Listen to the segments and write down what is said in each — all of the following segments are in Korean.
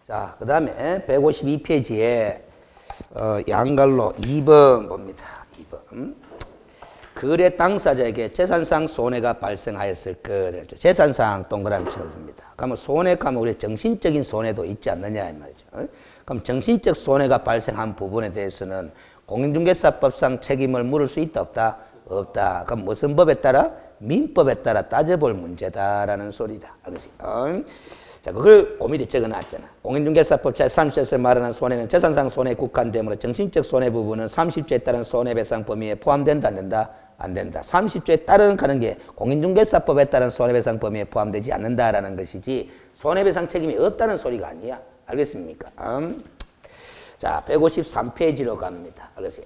자, 그 다음에 152페이지에 양갈로 2번 봅니다. 2번. 거래 당사자에게 재산상 손해가 발생하였을 것. 재산상 동그라미 쳐줍니다. 그러면 손해 가면 우리 정신적인 손해도 있지 않느냐 이 말이죠. 그럼 정신적 손해가 발생한 부분에 대해서는 공인중개사법상 책임을 물을 수 있다 없다? 없다. 그럼 무슨 법에 따라? 민법에 따라 따져볼 문제다라는 소리다. 알겠어요? 자, 그걸 고미리 적어놨잖아. 공인중개사법 제30조에서 말하는 손해는 재산상 손해에 국한되므로 정신적 손해 부분은 30조에 따른 손해배상 범위에 포함된다 안 된다? 안 된다. 30조에 따른 가는 게 공인중개사법에 따른 손해배상 범위에 포함되지 않는다라는 것이지 손해배상 책임이 없다는 소리가 아니야. 알겠습니까? 자, 153페이지로 갑니다. 알겠어요?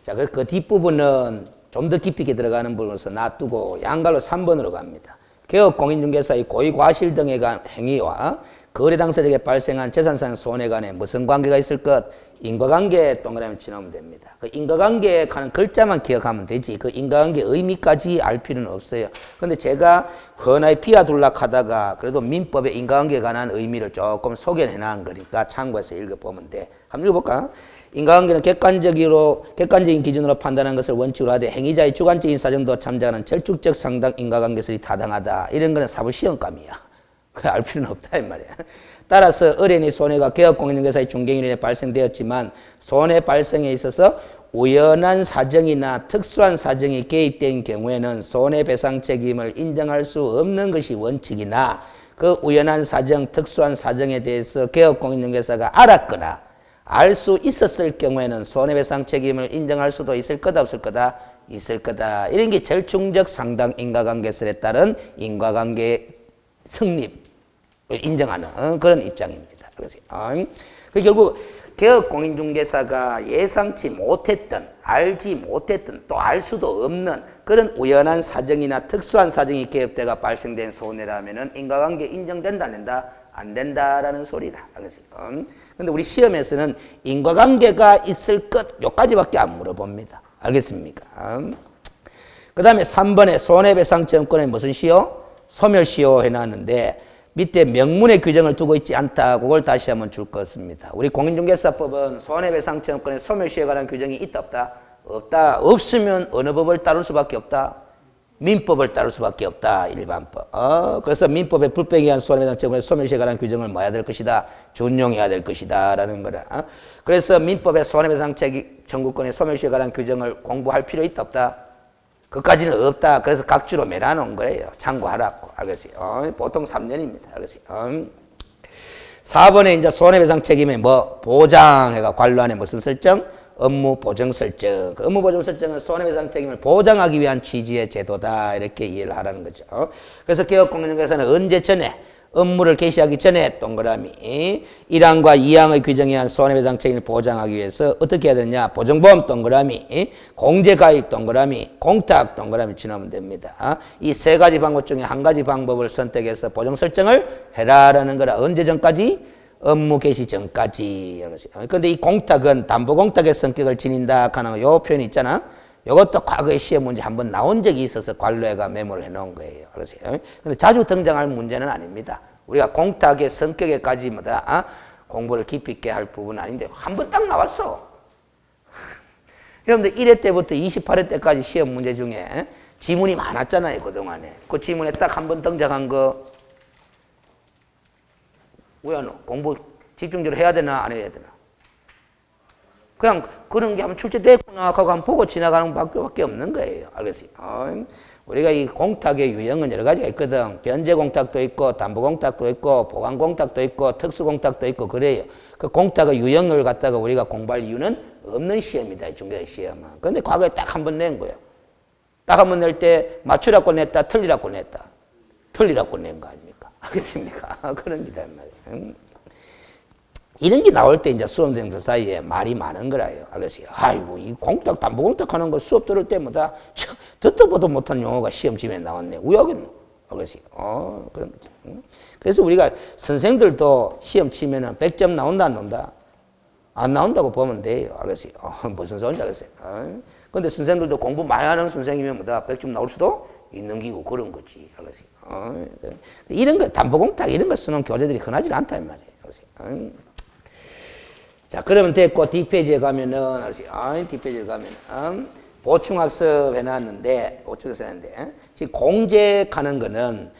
자, 그 뒷부분은 좀 더 깊이 있게 들어가는 부분에서 놔두고 양갈로 3번으로 갑니다. 개업 공인중개사의 고의과실 등에 관한 행위와 거래 당사자에게 발생한 재산상 손해 간에 무슨 관계가 있을 것? 인과관계 동그라미 치놓으면 됩니다. 그 인과관계에 관한 글자만 기억하면 되지 그 인과관계 의미까지 알 필요는 없어요. 근데 제가 헌화에 비아둘락 하다가 그래도 민법의 인과관계에 관한 의미를 조금 소개해 놓은 거니까 참고해서 읽어보면 돼. 한번 읽어볼까? 인과관계는 객관적인 기준으로 판단하는 것을 원칙으로 하되 행위자의 주관적인 사정도 참작하는 절충적 상당 인과관계설이 타당하다. 이런 거는 사법시험감이야. 알 필요는 없다 이 말이야. 따라서 어린이 손해가 개업공인중개사의 중개인에 발생되었지만 손해 발생에 있어서 우연한 사정이나 특수한 사정이 개입된 경우에는 손해배상 책임을 인정할 수 없는 것이 원칙이나 그 우연한 사정, 특수한 사정에 대해서 개업공인중개사가 알았거나 알 수 있었을 경우에는 손해배상 책임을 인정할 수도 있을 거다 없을 거다? 있을 거다. 이런 게 절충적 상당 인과관계설에 따른 인과관계 성립을 인정하는 그런 입장입니다. 그래서 결국 개업공인중개사가 예상치 못했던 알지 못했던 또 알 수도 없는 그런 우연한 사정이나 특수한 사정이 개업대가 발생된 손해라면은 인과관계 인정된다 안 된다? 안 된다라는 소리다. 알겠어요? 근데 우리 시험에서는 인과관계가 있을 것 요까지밖에 안 물어봅니다. 알겠습니까? 그 다음에 3번에 손해배상청구권에 무슨 시효? 소멸시효 해놨는데 밑에 명문의 규정을 두고 있지 않다. 그걸 다시 한번 줄 것입니다. 우리 공인중개사법은 손해배상청구권에 소멸시효에 관한 규정이 있다 없다? 없다. 없으면 어느 법을 따를 수밖에 없다? 민법을 따를 수밖에 없다. 일반법. 그래서 민법에 불법에 의한 손해배상청구권의 소멸시효에 관한 규정을 뭐 해야 될 것이다? 준용해야 될 것이다. 라는 거라. 그래서 민법의 손해배상청구권의 소멸시효에 관한 규정을 공부할 필요 있다 없다? 그까지는 없다. 그래서 각주로 매놔놓은 거예요. 참고하라고. 알겠어요? 보통 3년입니다. 알겠어요? 4번에 이제 손해배상 책임의 뭐 보장해가 관로안에 무슨 설정? 업무 보정 설정. 그 업무 보정 설정은 손해배상 책임을 보장하기 위한 취지의 제도다. 이렇게 이해를 하라는 거죠. 그래서 개업공인중개사는 언제 전에 업무를 개시하기 전에 동그라미 1항과 2항의 규정에 의한 손해배상 책임을 보장하기 위해서 어떻게 해야 되냐? 보증보험 동그라미, 공제가입 동그라미, 공탁 동그라미 치놓으면 됩니다. 이 세 가지 방법 중에 한 가지 방법을 선택해서 보정 설정을 해라라는 거라. 언제 전까지? 업무 개시 전까지. 그런데 이 공탁은 담보공탁의 성격을 지닌다 하는 요 표현이 있잖아. 이것도 과거에 시험 문제 한번 나온 적이 있어서 관로회가 메모를 해놓은 거예요. 그러세요. 근데 자주 등장할 문제는 아닙니다. 우리가 공탁의 성격에까지마다 공부를 깊이 있게 할 부분은 아닌데 한 번 딱 나왔어. 여러분들 1회 때부터 28회 때까지 시험 문제 중에 지문이 많았잖아요. 그동안에. 그 지문에 딱 한 번 등장한 거 왜 안 와? 공부 집중적으로 해야 되나 안 해야 되나? 그냥 그런 게 한번 출제됐구나 하고 한번 보고 지나가는 밖에 없는 거예요. 알겠어요? 우리가 이 공탁의 유형은 여러 가지가 있거든. 변제 공탁도 있고 담보 공탁도 있고 보관 공탁도 있고 특수 공탁도 있고 그래요. 그 공탁의 유형을 갖다가 우리가 공부할 이유는 없는 시험이다. 중개 시험은. 그런데 과거에 딱 한 번 낸 거예요. 딱 한 번 낼 때 맞추라고 냈다, 틀리라고 냈다. 틀리라고 낸 거 아닙니까? 알겠습니까? 그런 기다 말이에요. 이런 게 나올 때 이제 수험생들 사이에 말이 많은 거라요. 알겠어요? 아이고, 이 공탁, 담보 공탁 하는 거 수업 들을 때마다 듣도 보도 못한 용어가 시험지에 나왔네. 왜 하겠노? 알겠어요? 그런 거죠. 그래서 우리가 선생들도 시험 치면은 100점 나온다, 안 나온다? 안 나온다고 보면 돼요. 알겠어요? 무슨 소리인지 알겠어요? 근데 선생들도 공부 많이 하는 선생이면 뭐다 100점 나올 수도 있는 기고 그런 거지. 알겠어요? 이런 거, 담보 공탁 이런 거 쓰는 교재들이 흔하지 않다, 이 말이에요. 자, 그러면 됐고, 뒷페이지에 가면은, 뒷페이지에 가면은, 보충학습 해놨는데, 보충학습 해놨는데, 지금 공제하는 거는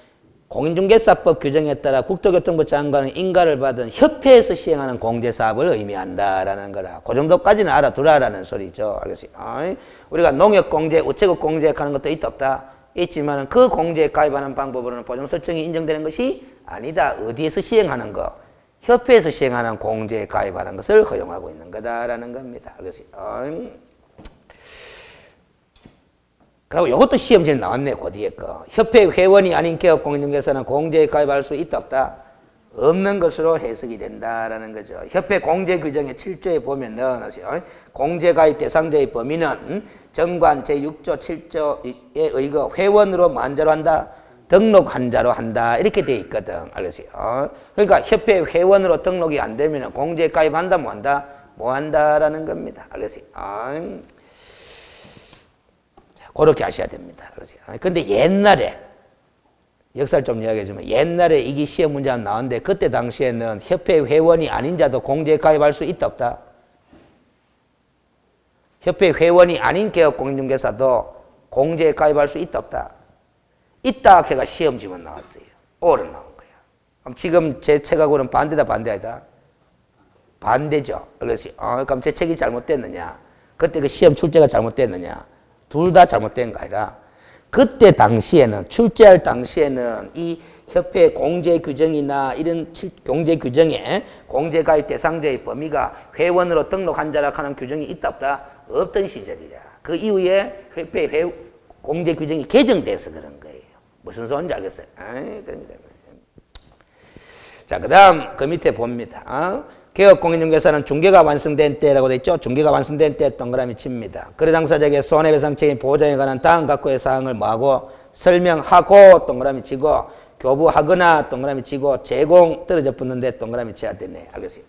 공인중개사법 규정에 따라 국토교통부 장관은 인가를 받은 협회에서 시행하는 공제사업을 의미한다라는 거라. 그 정도까지는 알아두라라는 소리죠. 알겠어요? 우리가 농협공제, 우체국공제 하는 것도 있다 없다? 있지만 그 공제에 가입하는 방법으로는 보정 설정이 인정되는 것이 아니다. 어디에서 시행하는 거? 협회에서 시행하는 공제에 가입하는 것을 허용하고 있는 거다라는 겁니다. 알겠어요? 그리고 이것도 시험지에 나왔네, 그 뒤에 거. 협회 회원이 아닌 기업 공인중개사는 공제에 가입할 수 있다 없다? 없는 것으로 해석이 된다라는 거죠. 협회 공제 규정의 7조에 보면은, 공제 가입 대상자의 범위는 정관 제6조 7조에 의거 회원으로 만자로 한다, 등록한 자로 한다, 이렇게 돼 있거든. 알겠어요? 그러니까 협회 회원으로 등록이 안 되면 공제에 가입한다, 뭐 한다? 뭐 한다라는 겁니다. 알겠어요? 그렇게 하셔야 됩니다. 근데 옛날에, 역사를 좀 이야기해주면, 옛날에 이게 시험 문제 나왔는데, 그때 당시에는 협회 회원이 아닌 자도 공제에 가입할 수 있다 없다? 협회 회원이 아닌 개업 공인중개사도 공제에 가입할 수 있다 없다? 있다 걔가 시험지만 나왔어요. 오를 나온 거야. 그럼 지금 제 책하고는 반대다 반대 아니다? 반대죠. 그래서 그럼 제 책이 잘못됐느냐? 그때 그 시험 출제가 잘못됐느냐? 둘 다 잘못된 거 아니라 그때 당시에는 출제할 당시에는 이 협회 공제 규정이나 이런 공제 규정에 공제 가입 대상자의 범위가 회원으로 등록한 자라 하는 규정이 있다 없다? 없던 시절이라. 그 이후에 협회 공제 규정이 개정돼서 그런 거예요. 무슨 소리인지 알겠어요? 그런 게 됩니다. 자, 그 다음 그 밑에 봅니다. 개업공인중개사는 중개가 완성된 때라고 돼 있죠. 중개가 완성된 때 동그라미 칩니다. 거래 당사자에게 손해배상 책임 보장에 관한 다음 각호의 사항을 뭐하고 설명하고 동그라미 치고 교부하거나 동그라미 치고 제공 떨어져 붙는데 동그라미 쳐야 되네. 알겠어요?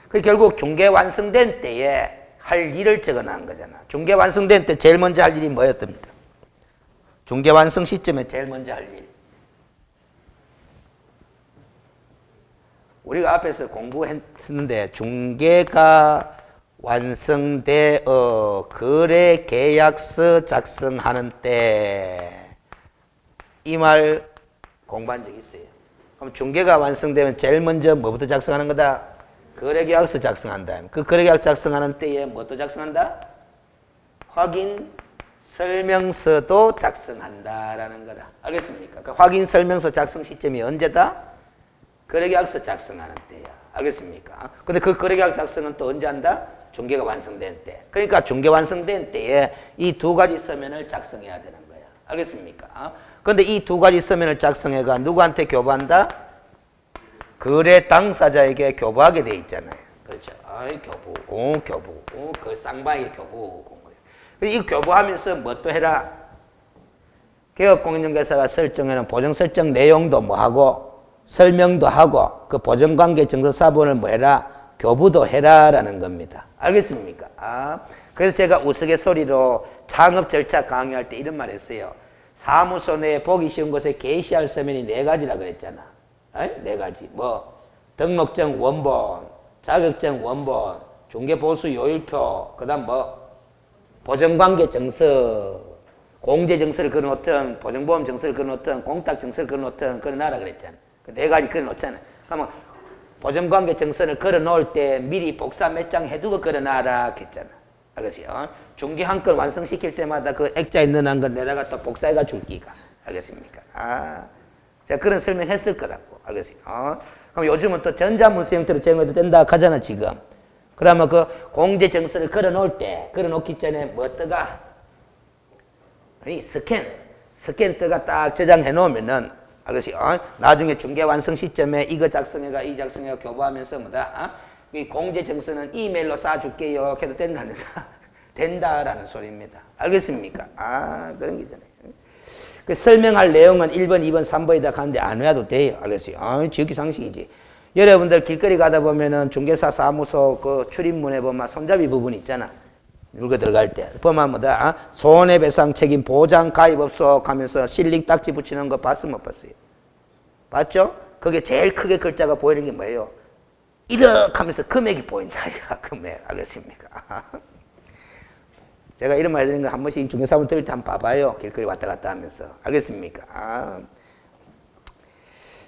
그 결국 중개 완성된 때에 할 일을 적어놓은 거잖아. 중개 완성된 때 제일 먼저 할 일이 뭐였답니까? 중개 완성 시점에 제일 먼저 할 일. 우리가 앞에서 공부했는데 중개가 완성되어 거래 계약서 작성하는 때 이 말 공부한 적 있어요. 그럼 중개가 완성되면 제일 먼저 뭐부터 작성하는 거다? 거래 계약서 작성한다. 그 거래 계약 작성하는 때에 뭐부터 작성한다? 확인 설명서도 작성한다라는 거라. 알겠습니까? 그 확인 설명서 작성 시점이 언제다? 거래계약서 작성하는 때야. 알겠습니까? 근데 그 거래계약 작성은 또 언제 한다? 중개가 완성된 때. 그러니까 중개 완성된 때에 이 두 가지 서면을 작성해야 되는 거야. 알겠습니까? 근데 이 두 가지 서면을 작성해가 누구한테 교부한다? 거래 당사자에게 교부하게 돼 있잖아요. 그렇죠? 교부. 그 쌍방이 교부. 이 교부하면서 뭐 또 해라? 개업공인중개사가 설정하는 보정 설정 내용도 뭐 하고 설명도 하고 그 보정관계 증서사본을 뭐 해라? 교부도 해라라는 겁니다. 알겠습니까? 그래서 제가 우스갯소리로 창업 절차 강의할 때 이런 말 했어요. 사무소 내에 보기 쉬운 곳에 게시할 서면이 4가지라 그랬잖아. 4가지. 뭐 등록증 원본, 자격증 원본, 중개보수 요일표, 그 다음 뭐 보정관계 증서, 공제증서를 그려놓든 보정보험 증서를 그려놓든 공탁증서를 그려놓든 그려놔라 그랬잖아. 4가지 그려놓잖아. 그러면 보정관계 증서를 걸어놓을 때 미리 복사 몇 장 해두고 걸어놔라 했잖아. 알겠어요? 중개 한 건 완성시킬 때마다 그 액자에 넣어놓은 건 내다가 또 복사해가 줄기가. 알겠습니까? 제가 그런 설명했을 거라고. 알겠어요? 그럼 요즘은 또 전자문서 형태로 제공해도 된다 하잖아, 지금. 그러면 그 공제 증서를 걸어놓을 때, 걸어놓기 전에 뭐 떠가? 아니, 스캔 떠가 딱 저장해 놓으면은, 알겠어요? 나중에 중개 완성 시점에 이거 작성해가, 이 작성해가 교부하면서 뭐다? 이 공제 증서는 이메일로 쏴줄게요. 해도 된다, 안 된다? 된다라는 소리입니다. 알겠습니까? 그런 게잖아요. 그 설명할 내용은 1번, 2번, 3번이다 하는데 안 외워도 돼요. 알겠어요? 지극히 상식이지. 여러분들 길거리 가다 보면은 중개사 사무소 그 출입문에 보면 손잡이 부분 있잖아. 물고 들어갈 때. 보면 뭐다? 손해배상 책임 보장 가입업소 하면서 실링 딱지 붙이는 거 봤어, 못 봤어요? 봤죠? 그게 제일 크게 글자가 보이는 게 뭐예요? 이렇게 하면서 금액이 보인다. 금액. 알겠습니까? 제가 이런 말 해드리는 거 한 번씩 중개사분 들을 때 한번 봐봐요. 길거리 왔다 갔다 하면서. 알겠습니까?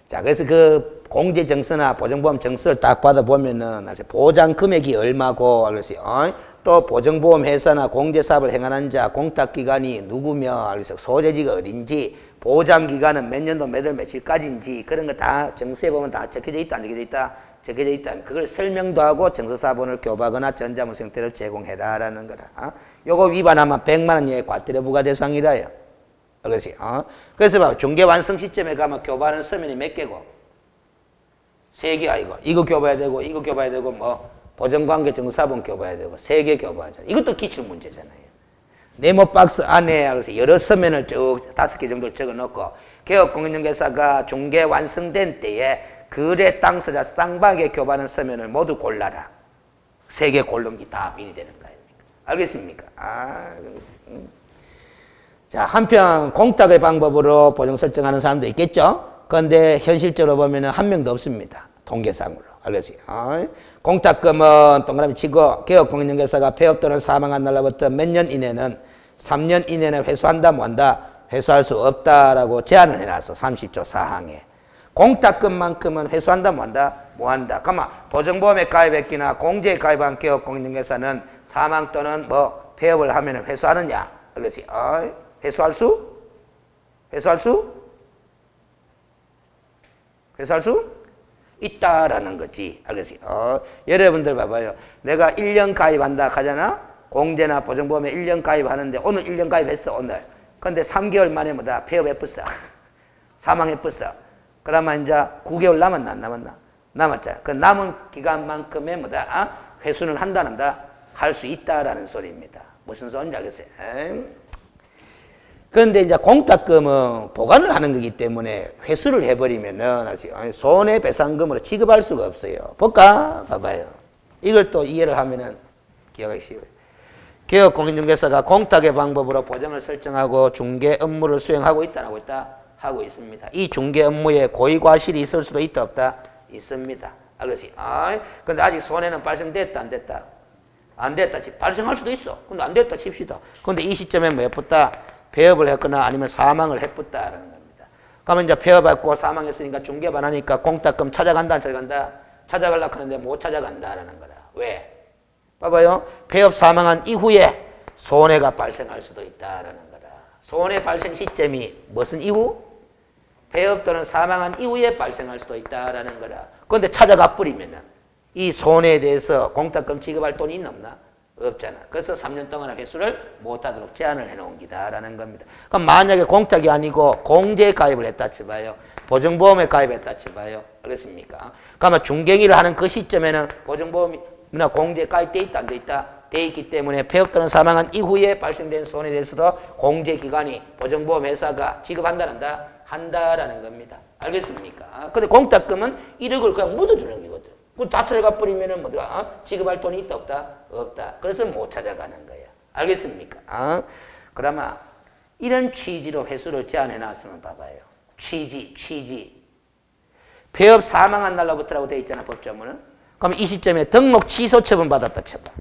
자, 그래서 그 공제증서나 보증보험 증서를 딱 받아보면은, 보장 금액이 얼마고, 알겠어요? 또 보증보험 회사나 공제사업을 행하는 자, 공탁기관이 누구며, 알겠어요? 소재지가 어딘지, 보장기간은 몇 년도 몇 월 며칠까지인지, 그런 거 다 증서에 보면 다 적혀져 있다, 안 적혀져 있다? 적혀져 있다. 그걸 설명도 하고 증서사본을 교부하거나 전자문서 형태로 제공해라라는 거라. 요거 위반하면 100만 원 이하의 과태료 부과 대상이라요. 알겠어요? 그래서 봐, 중개 완성 시점에 가면 교부하는 서면이 몇 개고? 3개 아이고. 이거 교부해야 되고, 이거 교부해야 되고, 뭐, 보증관계 증서사본 교부해야 되고, 3개 교부하잖아요. 이것도 기출문제잖아요. 네모 박스 안에 여러 서면을 쭉 5개 정도를 적어 놓고, 개업공인중개사가 중개 완성된 때에 거래 당사자 쌍방에게 교부하는 서면을 모두 골라라. 3개 고른 게 다 빈이 되는 거 아닙니까? 알겠습니까? 자, 한편 공탁의 방법으로 보증 설정하는 사람도 있겠죠? 그런데 현실적으로 보면 한 명도 없습니다. 통계상으로. 알겠어요? 공탁금은 동그라미 치고 개업공인중개사가 폐업 또는 사망한 날로부터 몇 년 이내는 3년 이내는 회수한다 뭐한다? 회수할 수 없다라고 제한을 해놨어. 30조 4항에. 공탁금만큼은 회수한다 뭐한다? 뭐한다. 그러면 보증보험에 가입했기나 공제에 가입한 개업공인중개사는 사망 또는 뭐 폐업을 하면 회수하느냐? 알겠어요? 회수할 수? 회수할 수? 회수할 수? 있다라는 거지. 알겠어요? 여러분들 봐봐요. 내가 1년 가입한다 하잖아? 공제나 보증보험에 1년 가입하는데 오늘 1년 가입했어, 오늘. 근데 3개월 만에 뭐다? 폐업해버렸어. 사망해버렸어. 그러면 이제 9개월 남았나, 안 남았나? 남았잖아. 그 남은 기간만큼의 뭐다? 회수는 한다, 안 한다? 할 수 있다라는 소리입니다. 무슨 소리인지 알겠어요? 그런데 이제 공탁금은 보관을 하는 거기 때문에 회수를 해버리면은 손해배상금으로 지급할 수가 없어요. 볼까? 봐봐요. 이걸 또 이해를 하면은 기억하기 쉬워요. 개업공인중개사가 공탁의 방법으로 보증을 설정하고 중개 업무를 수행하고 있다, 안 하고 있다? 하고 있습니다. 이 중개 업무에 고의과실이 있을 수도 있다, 없다? 있습니다. 알겠지? 근데 아직 손해는 발생됐다, 안 됐다? 안 됐다. 발생할 수도 있어. 근데 안 됐다 칩시다. 근데 이 시점에 뭐 했었다? 폐업을 했거나 아니면 사망을 했었다라는 겁니다. 그러면 이제 폐업했고 사망했으니까 중개만 하니까 공탁금 찾아간다, 안 찾아간다? 찾아가려고 하는데 못 찾아간다라는 거라. 왜? 봐봐요. 폐업 사망한 이후에 손해가 발생할 수도 있다라는 거라. 손해 발생 시점이 무슨 이후? 폐업 또는 사망한 이후에 발생할 수도 있다라는 거라. 그런데 찾아가 버리면은 이 손해에 대해서 공탁금 지급할 돈이 있나 없나? 없잖아. 그래서 3년 동안 회수를 못하도록 제한을 해놓은 기다라는 겁니다. 그럼 만약에 공탁이 아니고 공제에 가입을 했다 쳐봐요. 보증보험에 가입했다 쳐봐요. 알겠습니까? 그러면 중개기를 하는 그 시점에는 보증보험이나 공제에 가입돼 있다, 안 돼 있다? 돼 있기 때문에 폐업 또는 사망한 이후에 발생된 손해에 대해서도 공제기관이 보증보험 회사가 지급한다, 한다라는 겁니다. 알겠습니까? 근데 공탁금은 1억을 그냥 묻어주는 거거든. 다 찾아가 버리면은 뭐다? 지급할 돈이 있다, 없다? 없다. 그래서 못 찾아가는 거야. 알겠습니까? 그러면 이런 취지로 회수를 제한해 놨으면 봐봐요. 취지. 폐업 사망한 날로부터라고 되어 있잖아, 법조문은. 그럼 이 시점에 등록 취소 처분 받았다 쳐봐.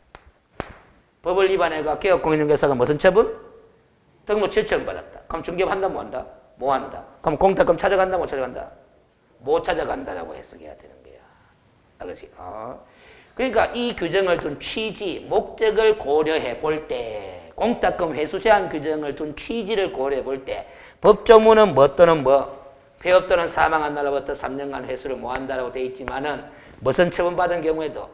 법을 위반해가 개업공인중개사가 무슨 처분? 등록 취소 처분 받았다. 그럼 중개업한다, 뭐 한다? 뭐 한다? 그럼 공탁금 찾아간다, 못 찾아간다? 못 찾아간다라고 해석해야 되는 거야. 알겠지? 그러니까 이 규정을 둔 취지, 목적을 고려해 볼 때, 공탁금 회수 제한 규정을 둔 취지를 고려해 볼 때, 법조문은 뭐 또는 뭐, 폐업 또는 사망한 날로부터 3년간 회수를 못 한다라고 되어 있지만은, 무슨 처분받은 경우에도,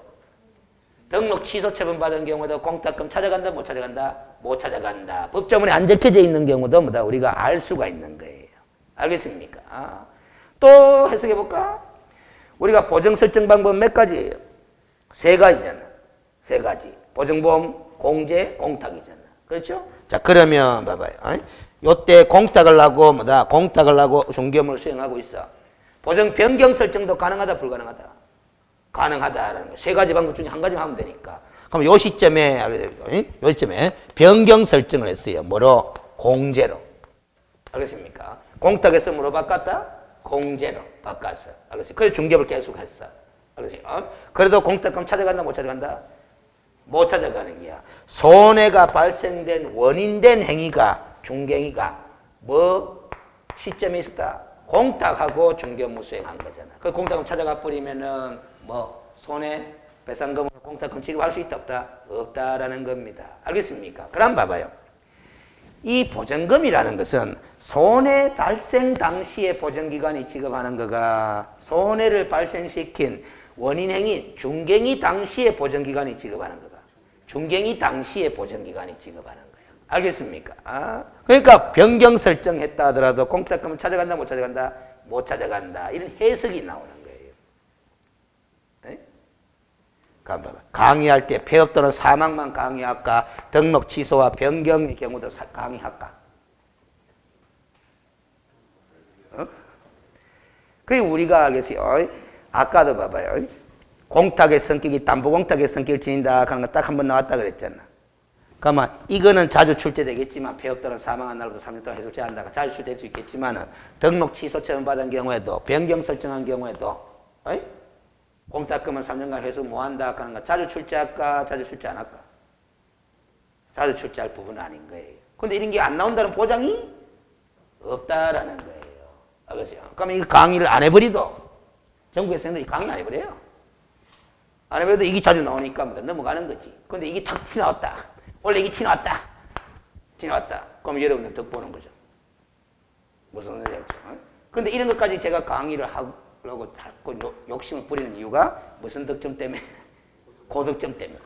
등록 취소 처분받은 경우에도 공탁금 찾아간다, 못 찾아간다? 못 찾아간다. 법조문에 안 적혀져 있는 경우도 뭐다? 우리가 알 수가 있는 거예요. 알겠습니까? 또 해석해 볼까? 우리가 보증 설정 방법 몇 가지예요? 3가지잖아. 3가지. 보증보험, 공제, 공탁이잖아. 그렇죠? 자, 그러면 봐봐요. 요때 공탁을 하고 뭐다? 공탁을 하고 중개업무를 수행하고 있어. 보증 변경 설정도 가능하다, 불가능하다? 가능하다라는 거. 3가지 방법 중에 한 가지만 하면 되니까. 그럼 요 시점에 변경 설정을 했어요. 뭐로? 공제로. 알겠습니까? 공탁에서 뭐로 바꿨다? 공제로 바꿨어. 알겠어요? 그래서 중개업을 계속했어. 그렇지? 그래도 공탁금 찾아간다, 못 찾아간다? 못 찾아가는 거야. 손해가 발생된 원인된 행위가, 중개행위가 뭐 시점이 있었다. 공탁하고 중개업무 수행한 거잖아. 그 공탁금 찾아가 버리면은 뭐 손해배상금으로 공탁금 지급할 수 있다, 없다? 없다라는 겁니다. 알겠습니까? 그럼 봐봐요. 이 보전금이라는 것은 손해 발생 당시에 보전기관이 지급하는 거가 손해를 발생시킨 원인행위, 중개행위 당시에 보전기관이 지급하는 거가 중개행위 당시에 보전기관이 지급하는 거예요. 알겠습니까? 그러니까 변경 설정했다 하더라도 공탁금은 찾아간다, 못 찾아간다? 못 찾아간다. 이런 해석이 나오는 거예요. 네? 봐봐. 강의할 때 폐업 또는 사망만 강의할까? 등록 취소와 변경의 경우도 강의할까? 그게 우리가 알겠어요. 아까도 봐봐요. 공탁의 성격이 담보공탁의 성격을 지닌다 하는 거 딱 한 번 나왔다 그랬잖아. 그러면 이거는 자주 출제되겠지만 폐업 또는 사망한 날부터 3년 동안 해소제 한다가 자주 출제될 수 있겠지만 등록 취소 처분받은 경우에도 변경 설정한 경우에도 공탁금은 3년간 회수 못한다 하는 거 자주 출제할까? 자주 출제 안 할까? 자주 출제할 부분은 아닌 거예요. 근데 이런 게 안 나온다는 보장이 없다라는 거예요. 알겠어요? 그러면 이거 강의를 안 해버리도 전국의 학생들이 강의 안 해버려요. 안 해버려도 이게 자주 나오니까 넘어가는 거지. 근데 이게 탁 튀나왔다. 원래 이게 튀나왔다. 튀나왔다. 그럼 여러분들 덕보는 거죠. 무슨 소리지? 근데 이런 것까지 제가 강의를 하려고 자꾸 욕심을 부리는 이유가 무슨 득점 때문에? 고득점 때문에.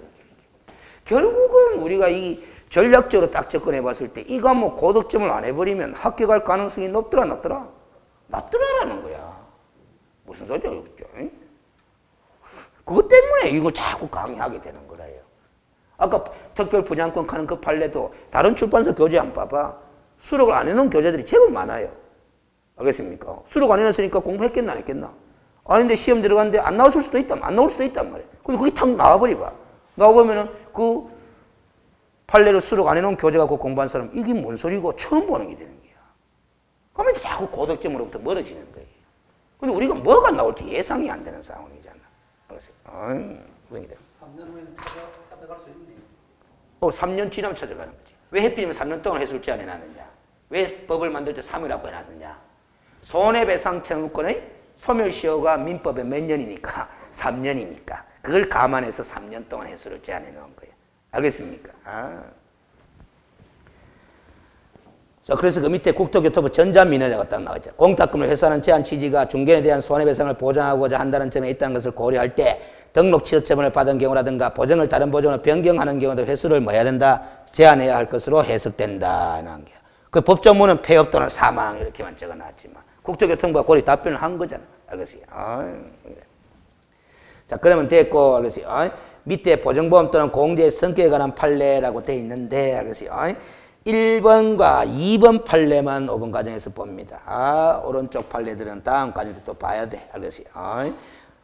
결국은 우리가 이 전략적으로 딱 접근해 봤을 때 이거 뭐 고득점을 안 해버리면 합격할 가능성이 높더라, 낮더라? 낮더라라는 거야. 무슨 소리야, 이거? 그것 때문에 이걸 자꾸 강의하게 되는 거라요. 아까 특별 분양권 가는 그 판례도 다른 출판사 교재 안 봐봐. 수록을 안 해놓은 교재들이 제법 많아요. 알겠습니까? 수록 안 해놨으니까 공부했겠나, 안 했겠나? 아닌데 시험 들어갔는데 안 나올 수도 있단, 안 나올 수도 있단 말이야. 근데 그게 탁 나와버리봐. 나와보면은 그 판례를 수록 안 해놓은 교재 갖고 공부한 사람, 이게 뭔 소리고 처음 보는 게 되는 거야. 그러면 자꾸 고득점으로부터 멀어지는 거예요. 근데 우리가 뭐가 나올지 예상이 안 되는 상황이잖아. 3년 후에는 찾아갈 수 있네. 3년 지나면 찾아가는 거지. 왜 해필이면 3년 동안 해수일지 안 해놨느냐? 왜 법을 만들 때 3일하고 해놨느냐? 손해배상 청구권의 소멸시효가 민법에 몇 년이니까? 3년이니까. 그걸 감안해서 3년 동안 해수를 제한해 놓은 거예요. 알겠습니까? 자, 그래서 그 밑에 국토교통부 전자민원이라고 딱 나와있죠. 공탁금을 회수하는 제한 취지가 중개인에 대한 손해배상을 보장하고자 한다는 점에 있다는 것을 고려할 때 등록 취소 처분을 받은 경우라든가 보정을 다른 보정으로 변경하는 경우도 회수를 뭐 해야 된다? 제한해야 할 것으로 해석된다는 게. 그 법조문은 폐업 또는 사망 이렇게만 적어놨지만 국토교통부가 고리 답변을 한 거잖아. 알겠어요? 자, 그러면 됐고, 알겠어요? 밑에 보정보험 또는 공제의 성격에 관한 판례라고 돼 있는데, 알겠어요? 1번과 2번 판례만 5번 과정에서 봅니다. 오른쪽 판례들은 다음 과정에서 또 봐야 돼. 알겠어요?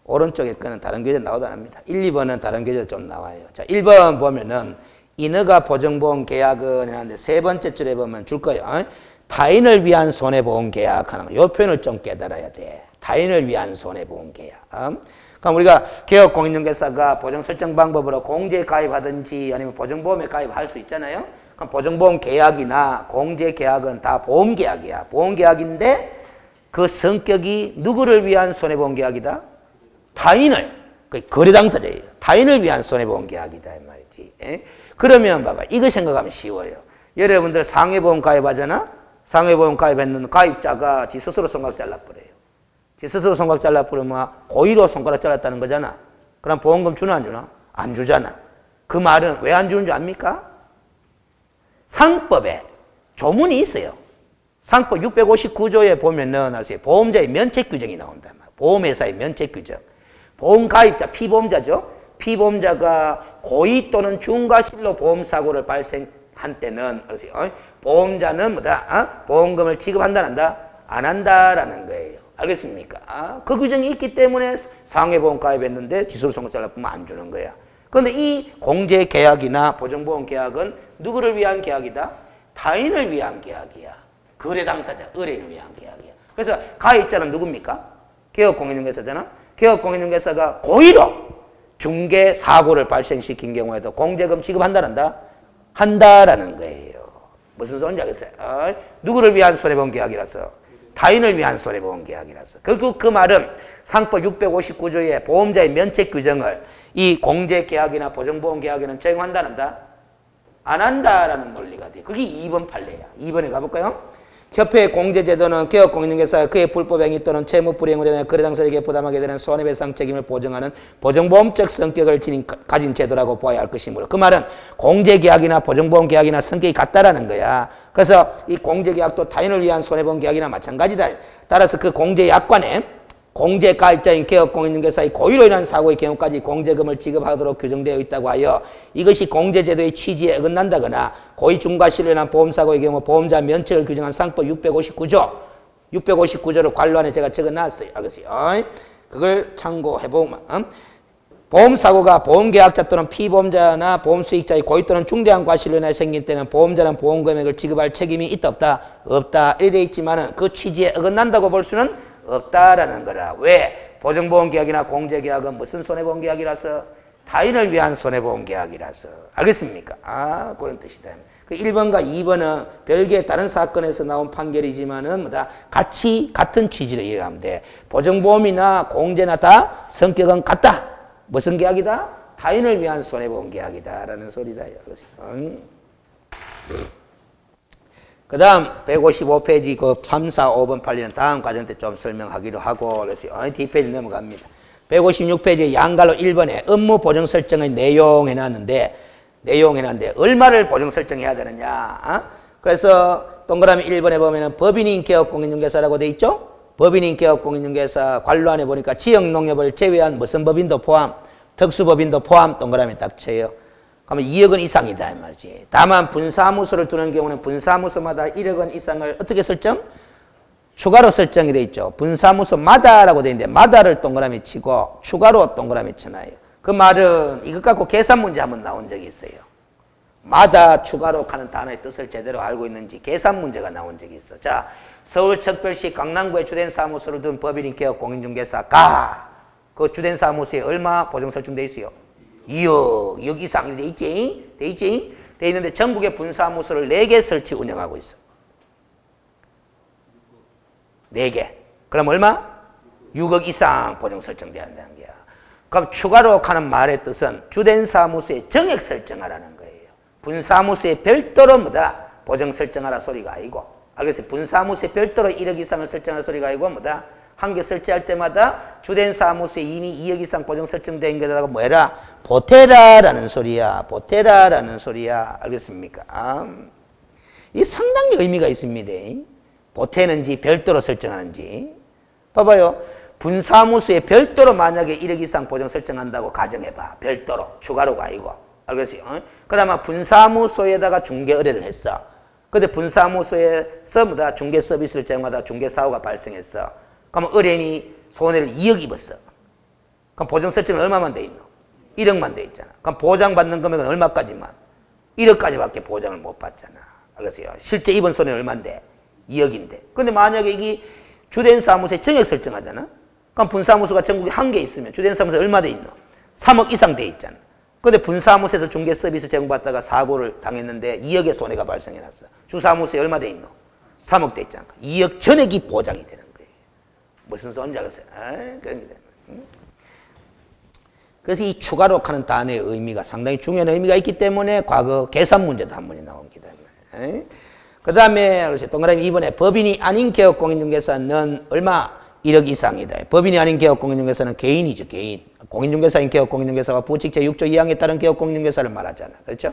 오른쪽에 거는 다른 교재 나오도 안 합니다. 1, 2번은 다른 교재 좀 나와요. 자, 1번 보면은 인허가 보정보험 계약은 하는데 세 번째 줄에 보면 줄 거예요. 타인을 위한 손해보험 계약하는 거. 이 표현을 좀 깨달아야 돼. 타인을 위한 손해보험 계약. 그럼 우리가 개업공인중개사가 보정 설정 방법으로 공제에 가입하든지 아니면 보정보험에 가입할 수 있잖아요. 그럼 보정보험 계약이나 공제 계약은 다 보험 계약이야. 보험 계약인데 그 성격이 누구를 위한 손해보험 계약이다? 타인을. 그 거래 당사자예요. 타인을 위한 손해보험 계약이다 이 말이지. 그러면 봐봐. 이거 생각하면 쉬워요. 여러분들 상해보험 가입하잖아? 상해보험 가입했는 가입자가 지 스스로 손가락 잘라버려요. 지 스스로 손가락 잘라버리면 고의로 손가락 잘랐다는 거잖아. 그럼 보험금 주나 안 주나? 안 주잖아. 그 말은 왜 안 주는 줄 압니까? 상법에 조문이 있어요. 상법 659조에 보면은 보험자의 면책 규정이 나온단 말이에요. 보험회사의 면책 규정. 보험 가입자, 피보험자죠. 피보험자가 고의 또는 중과실로 보험사고를 발생한 때는 보험자는 뭐다? 보험금을 지급한다, 안 한다? 안 한다라는 거예요. 알겠습니까? 그 규정이 있기 때문에 상해보험 가입했는데 지수로 손가락 잘라보면 안 주는 거야. 그런데 이 공제 계약이나 보정보험 계약은 누구를 위한 계약이다? 타인을 위한 계약이야. 거래 당사자, 의뢰인을 위한 계약이야. 그래서 가입자는 누굽니까? 개업공인중개사잖아. 개업공인중개사가 고의로 중개 사고를 발생시킨 경우에도 공제금 지급한다는다? 한다라는 거예요. 무슨 소리인지 알겠어요? 누구를 위한 손해보험 계약이라서? 타인을 위한 손해보험 계약이라서. 결국 그 말은 상법 659조의 보험자의 면책 규정을 이 공제계약이나 보증보험 계약에는 적용한다는다? 안 한다라는 논리가 돼. 그게 2번 판례야. 2번에 가볼까요? 협회의 공제제도는 개업공인중개사가 그의 불법행위 또는 채무불이행으로 인해 거래 당사자에게 부담하게 되는 손해배상 책임을 보증하는 보증보험적 성격을 가진 제도라고 보아야 할 것이므로 그 말은 공제계약이나 보증보험 계약이나 성격이 같다라는 거야. 그래서 이 공제계약도 타인을 위한 손해보험 계약이나 마찬가지다. 따라서 그 공제약관에 공제가입자인 개업공인중개사의 고의로 인한 사고의 경우까지 공제금을 지급하도록 규정되어 있다고 하여 이것이 공제제도의 취지에 어긋난다거나 고의 중과실로 인한 보험사고의 경우 보험자 면책을 규정한 상법 659조를 관료안에 제가 적어놨어요. 알겠어요? 그걸 참고해보면 보험사고가 보험계약자 또는 피보험자나 보험수익자의 고의 또는 중대한 과실로 인해 생긴 때는 보험자는 보험금액을 지급할 책임이 있다 없다? 없다. 이래 되어 있지만 그 취지에 어긋난다고 볼 수는 없다라는 거라. 왜? 보증보험계약이나 공제계약은 무슨 손해보험계약이라서? 타인을 위한 손해보험계약이라서. 알겠습니까? 그런 뜻이다. 그 1번과 2번은 별개의 다른 사건에서 나온 판결이지만은 뭐다? 같은 취지로 이해하면 돼. 보증보험이나 공제나 다 성격은 같다. 무슨 계약이다? 타인을 위한 손해보험계약이다라는 소리다. 그 다음 155페이지 그 3, 4, 5번 판례는 다음 과정 때 좀 설명하기로 하고 그래서 뒷페이지 넘어갑니다. 156페이지 양갈로 1번에 업무 보증 설정의 내용 해놨는데 얼마를 보증 설정해야 되느냐. 그래서 동그라미 1번에 보면은 법인인 개업공인중개사라고 돼 있죠. 법인인 개업공인중개사 관료안에 보니까 지역농협을 제외한 무슨 법인도 포함, 특수법인도 포함 동그라미 딱 쳐요. 그러면 2억 원 이상이다 이 말이지. 다만 분사무소를 두는 경우는 분사무소마다 1억 원 이상을 어떻게 설정? 추가로 설정이 돼 있죠. 분사무소마다라고 돼 있는데 마다를 동그라미 치고 추가로 동그라미 쳐놔요. 그 말은 이것 갖고 계산 문제 한번 나온 적이 있어요. 마다 추가로 하는 단어의 뜻을 제대로 알고 있는지 계산 문제가 나온 적이 있어. 자, 서울특별시 강남구에 주된 사무소를 둔 법인인 개업공인중개사가 그 주된 사무소에 얼마 보증 설정돼 있어요? 2억 이상 돼 있지? 돼 있는데 전국에 분사무소를 4개 설치 운영하고 있어. 4개. 그럼 얼마? 6억 이상 보증 설정돼야 한다는 거야. 그럼 추가로 하는 말의 뜻은 주된 사무소에 정액 설정하라는 거예요. 분사무소에 별도로 뭐다? 보증 설정하라 소리가 아니고. 알겠어요? 분사무소에 별도로 1억 이상을 설정할 소리가 아니고 뭐다? 한 개 설치할 때마다 주된 사무소에 이미 2억 이상 보증 설정된 게다가 뭐해라? 보태라라는 소리야. 보태라라는 소리야. 알겠습니까? 이 상당히 의미가 있습니다. 보태는지 별도로 설정하는지. 봐봐요. 분사무소에 별도로 만약에 1억 이상 보증 설정한다고 가정해봐. 별도로. 추가로가 아니고. 알겠어요? 그러면 분사무소에다가 중개 의뢰를 했어. 근데 분사무소에서 뭐다? 중개 서비스를 제공하다가 중개 사고가 발생했어. 그러면 의뢰인이 손해를 2억 입었어. 그럼 보증 설정은 얼마만 돼 있노? 1억만 돼 있잖아. 그럼 보장받는 금액은 얼마까지만? 1억까지밖에 보장을 못 받잖아. 알겠어요? 실제 입은 손해는 얼마인데? 2억인데. 근데 만약에 이게 주된 사무소에 정액 설정하잖아. 그럼 분사무소가 전국에 한 개 있으면 주된 사무소에 얼마 돼 있노? 3억 이상 돼 있잖아. 근데 분사무소에서 중개 서비스 제공받다가 사고를 당했는데 2억의 손해가 발생해놨어. 주사무소에 얼마 돼 있노? 3억 돼 있잖아. 2억 전액이 보장이 되는 거예요. 무슨 소리인지 알겠어요? 그런 게 되는. 그래서 이 추가로 하는 단어의 의미가 상당히 중요한 의미가 있기 때문에 과거 계산 문제도 한 번이 나옵니다. 그 다음에 동그라미 2번에 법인이 아닌 개업공인중개사는 얼마? 1억 이상이다. 법인이 아닌 개업공인중개사는 개인이죠. 개인. 공인중개사인 개업공인중개사와 부칙 제6조 2항에 따른 개업공인중개사를 말하잖아. 그렇죠?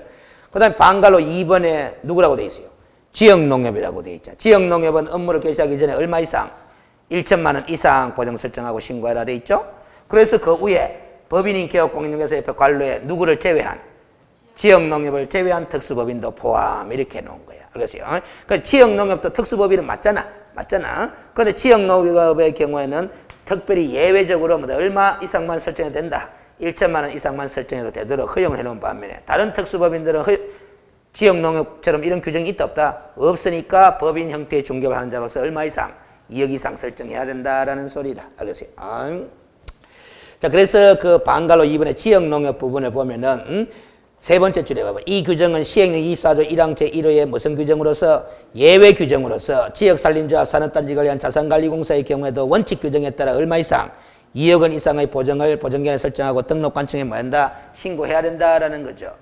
그 다음에 반갈로 2번에 누구라고 돼 있어요? 지역농협이라고 돼 있잖아. 지역농협은 업무를 개시하기 전에 얼마 이상? 1천만 원 이상 보증 설정하고 신고해라 돼 있죠? 그래서 그 위에 법인인 개업공인중개사 옆에 관로에 누구를 제외한? 지역농협을 제외한 특수법인도 포함 이렇게 해놓은 거야. 알겠어요? 그 지역농협도 특수법인은 맞잖아. 그런데 지역농협의 경우에는 특별히 예외적으로 얼마 이상만 설정해도 된다. 1천만 원 이상만 설정해도 되도록 허용을 해놓은 반면에 다른 특수법인들은 지역농협처럼 이런 규정이 있다 없다? 없으니까 법인 형태의 중개를 하는 자로서 얼마 이상? 2억 이상 설정해야 된다라는 소리다. 알겠어요? 자, 그래서 그 방갈로 2번의 지역농협 부분을 보면은, 세 번째 줄에 봐봐. 이 규정은 시행령 24조 1항 제1호의 무슨 규정으로서 예외 규정으로서 지역산림조합 산업단지 관련 자산관리공사의 경우에도 원칙 규정에 따라 얼마 이상 2억 원 이상의 보정기간을 설정하고 등록관청에 뭐 한다? 신고해야 된다라는 거죠.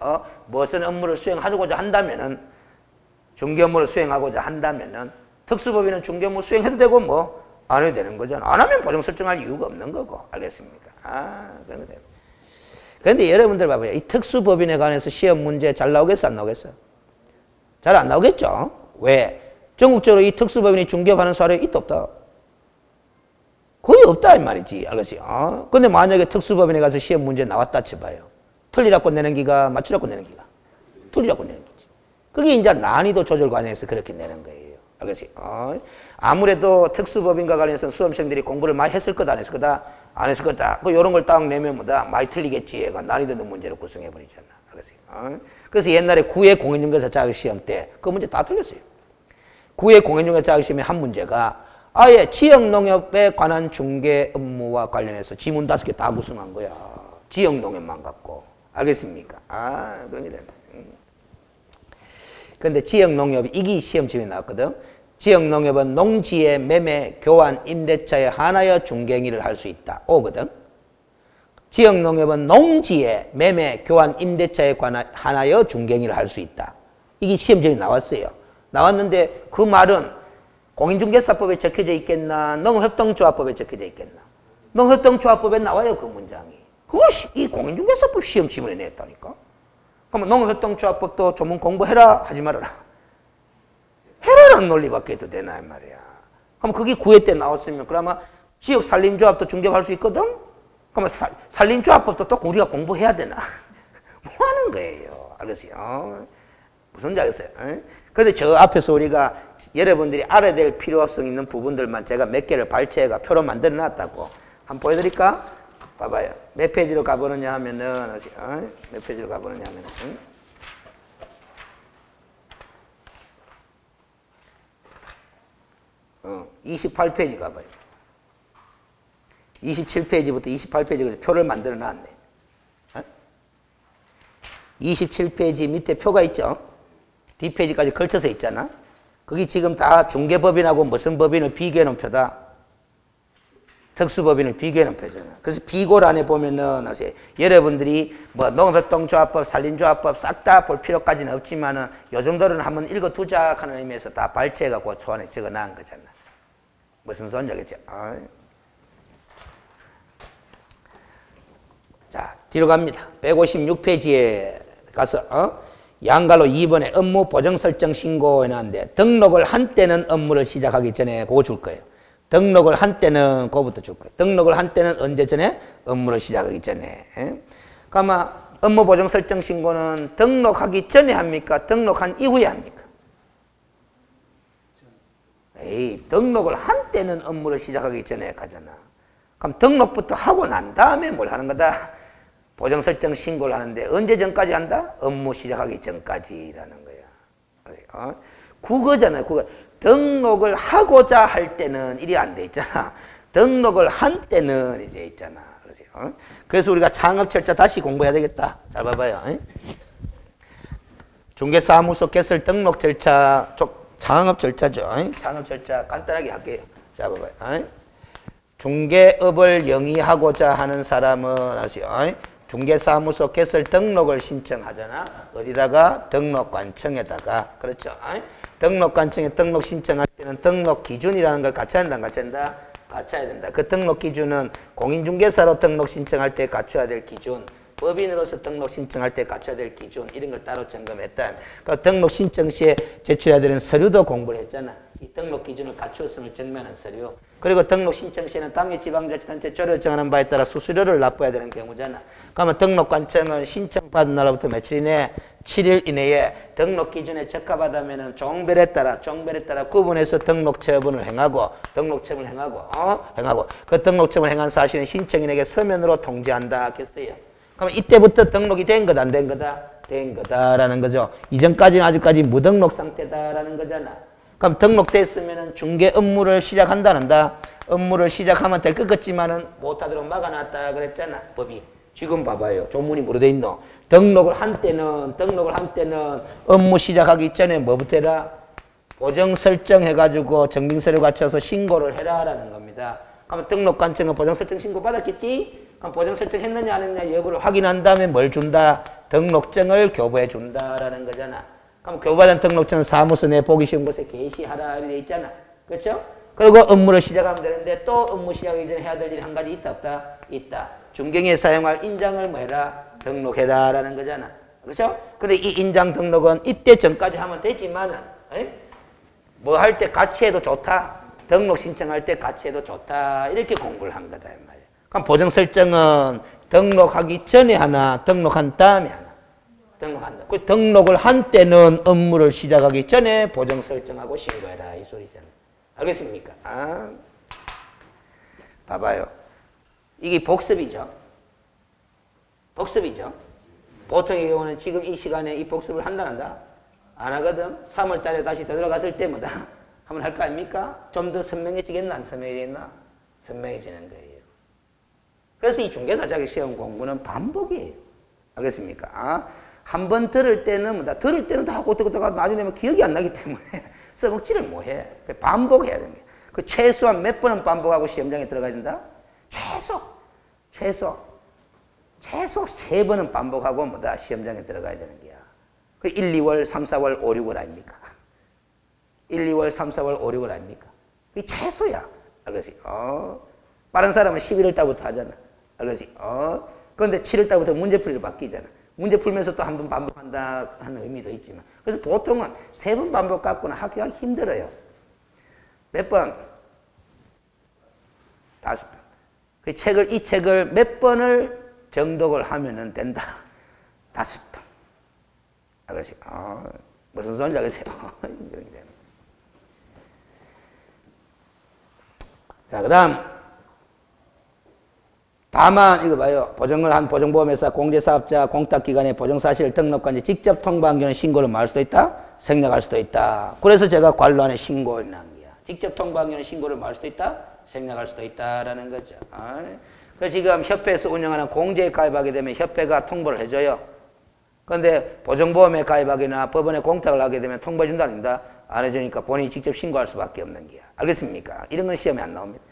무슨 업무를 수행하고자 한다면은 중개 업무를 수행하고자 한다면은 특수법인은 중개 업무 수행해도 되고 뭐 안 해도 되는 거잖아. 안 하면 보정 설정할 이유가 없는 거고. 알겠습니까? 그런 거 됩니다. 그런데 여러분들 봐봐요. 이 특수법인에 관해서 시험 문제 잘 나오겠어? 안 나오겠어? 잘 안 나오겠죠? 왜? 전국적으로 이 특수법인이 중개업하는 사례 있다 없다? 거의 없다 이 말이지. 알겠지? 근데 만약에 특수법인에 가서 시험 문제 나왔다 쳐봐요. 틀리라고 내는 기가 맞추라고 내는 기가? 틀리라고 내는 기지. 그게 이제 난이도 조절 과정에서 그렇게 내는 거예요. 알겠지? 아무래도 특수법인과 관련해서 수험생들이 공부를 많이 했을 거다 안 했을 거다? 안 했을 거다. 그 요런 걸 딱 내면 뭐다? 많이 틀리겠지. 얘가 난이도 있는 문제를 구성해버리잖아. 알겠지? 그래서 옛날에 9회 공인중개사 자격시험 때 그 문제 다 틀렸어요. 9회 공인중개사 자격시험의 한 문제가 아예 지역농협에 관한 중개 업무와 관련해서 지문 5개 다 구성한 거야. 지역농협만 갖고. 알겠습니까? 그런 게 됩니다. 근데 지역농협이 이게 시험지에 나왔거든. 지역농협은 농지의 매매, 교환, 임대차에 한하여 중개행위를 할 수 있다. 오거든. 지역농협은 농지의 매매, 교환, 임대차에 한하여 중개행위를 할 수 있다. 이게 시험지에 나왔어요. 나왔는데 그 말은 공인중개사법에 적혀져 있겠나? 농협동조합법에 적혀져 있겠나? 농협동조합법에 나와요, 그 문장이. 그걸 이 공인중개사법 시험 지문에 냈다니까? 그러면 농협동조합법도 조문 공부해라? 하지 말아라. 해라라는 논리밖에 해도 되나, 이 말이야. 그럼 그게 9회 때 나왔으면, 그러면 지역 산림조합도 중개할 수 있거든? 그러면 산림조합법도 또 우리가 공부해야 되나? 뭐 하는 거예요? 알겠어요? 무슨지 알겠어요? 그런데 저 앞에서 우리가 여러분들이 알아야 될 필요성 있는 부분들만 제가 몇 개를 발췌해가 표로 만들어 놨다고. 한번 보여드릴까? 봐봐요. 몇 페이지로 가보느냐 하면은, 몇 페이지로 가보느냐 하면은, 28페이지 가봐요. 27페이지부터 28페이지까지 표를 만들어 놨네. 27페이지 밑에 표가 있죠? 뒷페이지까지 걸쳐서 있잖아. 그게 지금 다 중개법인하고 무슨 법인을 비교해 놓은 표다? 특수법인을 비교해 놓은 표잖아. 그래서 비고란에 보면은 여러분들이 뭐 농협동조합법, 산림조합법 싹 다 볼 필요까지는 없지만은 요 정도는 한번 읽어두자 하는 의미에서 다 발췌해갖고 초안에 적어 놓은 거잖아. 무슨 소리인지 알겠죠? 자, 뒤로 갑니다. 156페이지에 가서 양갈로 2번에 업무 보정 설정 신고 해놨는데 등록을 한때는 업무를 시작하기 전에 그거 줄 거예요. 등록을 한때는 그거부터 줄 거예요. 등록을 한때는 언제 전에? 업무를 시작하기 전에. 그러면 업무 보정 설정 신고는 등록하기 전에 합니까? 등록한 이후에 합니까? 에이, 등록을 한때는 업무를 시작하기 전에 가잖아. 그럼 등록부터 하고 난 다음에 뭘 하는 거다? 보정 설정 신고를 하는데 언제 전까지 한다? 업무 시작하기 전까지라는 거야. 국어잖아요. 국어. 등록을 하고자 할 때는 이리 안 돼 있잖아. 등록을 한 때는 이제 있잖아. 그래서 우리가 창업 절차 다시 공부해야 되겠다. 잘 봐봐요. 중개사무소 개설 등록 절차, 창업 절차죠. 창업 절차 간단하게 할게요. 자, 봐봐요. 중개업을 영위하고자 하는 사람은 아시죠? 중개사무소 개설 등록을 신청하잖아. 어디다가? 등록관청에다가. 그렇죠? 등록관청에 등록 신청할 때는 등록 기준이라는 걸 갖춰야 한다, 안 갖춰야 한다? 갖춰야 된다. 그 등록 기준은 공인중개사로 등록 신청할 때 갖춰야 될 기준, 법인으로서 등록 신청할 때 갖춰야 될 기준, 이런 걸 따로 점검했다. 그 등록 신청 시에 제출해야 되는 서류도 공부를 했잖아. 이 등록 기준을 갖추었음을 증명하는 서류. 그리고 등록 신청 시에는 당의 지방자치단체 조례 정하는 바에 따라 수수료를 납부해야 되는 경우잖아. 그러면 등록관청은 신청받은 날로부터 며칠 이내? 7일 이내에 등록 기준에 적합하다면은 종별에 따라 구분해서 등록 처분을 행하고 그 등록 처분을 행한 사실은 신청인에게 서면으로 통지한다 하겠어요. 그럼 이때부터 등록이 된 거다, 안 된 거다? 된 거다라는 거죠. 이전까지는 아직까지 무등록 상태다라는 거잖아. 그럼 등록됐으면은 중개 업무를 시작한다, 한다? 업무를 시작하면 될 것 같지만은 못하도록 막아놨다 그랬잖아, 법이. 지금 봐봐요. 조문이 뭐로 돼 있노? 등록을 한 때는 업무 시작하기 전에 뭐부터 해라? 보정 설정해가지고 증빙서류 갖춰서 신고를 해라라는 겁니다. 그러면 등록관청은 보정 설정 신고 받았겠지? 그럼 보정 설정했느냐 안 했느냐 여부를 확인한 다음에 뭘 준다? 등록증을 교부해 준다라는 거잖아. 그럼 교부받은 등록증은 사무소 내 보기 쉬운 곳에 게시하라 이렇게 돼 있잖아. 그렇죠? 그리고 업무를 시작하면 되는데 또 업무 시작하기 전에 해야 될 일이 한 가지 있다 없다? 있다. 중경에 사용할 인장을 뭐 해라? 등록해라 라는 거잖아. 그렇죠? 근데 이 인장 등록은 이때 전까지 하면 되지만은 뭐 할 때 같이 해도 좋다. 등록 신청할 때 같이 해도 좋다. 이렇게 공부를 한 거다 이 말이야. 그럼 보정 설정은 등록하기 전에 하나, 등록한 다음에 하나. 등록한다. 그 등록을 한 때는 업무를 시작하기 전에 보정 설정하고 신고해라 이 소리잖아. 알겠습니까? 아, 봐봐요. 이게 복습이죠. 복습이죠. 보통의 경우는 지금 이 시간에 이 복습을 한다 안 한다? 안 하거든. 3월 달에 다시 되돌아갔을 때마다 한번 할 거 아닙니까? 좀 더 선명해지겠나 안 선명해지겠나? 선명해지는 거예요. 그래서 이 중개사 자격 시험 공부는 반복이에요. 알겠습니까? 아, 한 번 들을 때는 뭐다. 들을 때는 다 하고 어떻게 나중에 되면 기억이 안 나기 때문에 써먹지를 못해. 반복해야 됩니다. 그 최소한 몇 번은 반복하고 시험장에 들어가야 된다? 최소 3번은 반복하고 뭐다 시험장에 들어가야 되는 거야. 그 1, 2월, 3, 4월, 5, 6월 아닙니까? 1, 2월, 3, 4월, 5, 6월 아닙니까? 그게 최소야. 알겠지? 빠른 사람은 11월 달부터 하잖아. 알겠지? 그런데 7월 달부터 문제풀이로 바뀌잖아. 문제 풀면서 또 한 번 반복한다 하는 의미도 있지만. 그래서 보통은 3번 반복 갖고는 학교가 힘들어요. 몇 번? 5번. 이 책을 몇 번을 정독을 하면은 된다. 5번. 알겠어요? 무슨 소리인지 알겠어요? 자, 그 다음. 다만, 이거 봐요. 보정을 한 보정보험회사, 공제사업자, 공탁기관의 보정사실 등록관지 직접 통보한 경우는 신고를 말 수도 있다? 생략할 수도 있다. 그래서 제가 관로안에 신고를 한 거야. 직접 통보한 경우는 신고를 말 수도 있다? 생략할 수도 있다라는 거죠. 그래서 지금 협회에서 운영하는 공제에 가입하게 되면 협회가 통보를 해줘요. 그런데 보정보험에 가입하거나 법원에 공탁을 하게 되면 통보해 준다는다. 안 해주니까 본인이 직접 신고할 수밖에 없는 거야. 알겠습니까? 이런 건 시험에 안 나옵니다.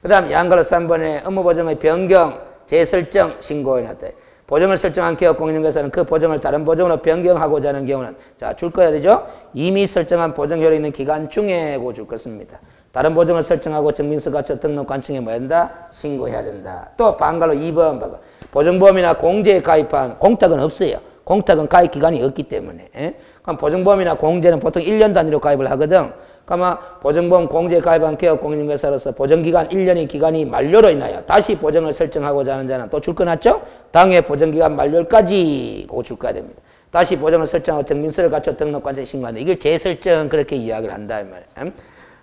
그 다음 양갈로 3번에 업무보정의 변경, 재설정 신고해놨다. 보정을 설정한 기업 공인중개사는 그 보정을 다른 보정으로 변경하고자 하는 경우는 자, 줄 거야 되죠? 이미 설정한 보정 효력이 있는 기간 중에 고 줄 것입니다. 다른 보정을 설정하고 증빙서 갖춰 등록관청에 뭐 한다? 신고해야 된다. 또 반갈로 2번 봐봐. 보정보험이나 공제에 가입한 공탁은 없어요. 공탁은 가입 기간이 없기 때문에. 그럼 보정보험이나 공제는 보통 1년 단위로 가입을 하거든. 그러면 보정보험 공제에 가입한 기업 공인중개사로서 보정기간 1년의 기간이 만료로 인하여 다시 보정을 설정하고자 하는 자는 또 줄 거 놨죠? 당해 보정기간 만료까지 고 줄 거야 됩니다. 다시 보정을 설정하고 증빙서를 갖춰 등록관청에 신고한다. 이걸 재설정 그렇게 이야기를 한다 이 말이야.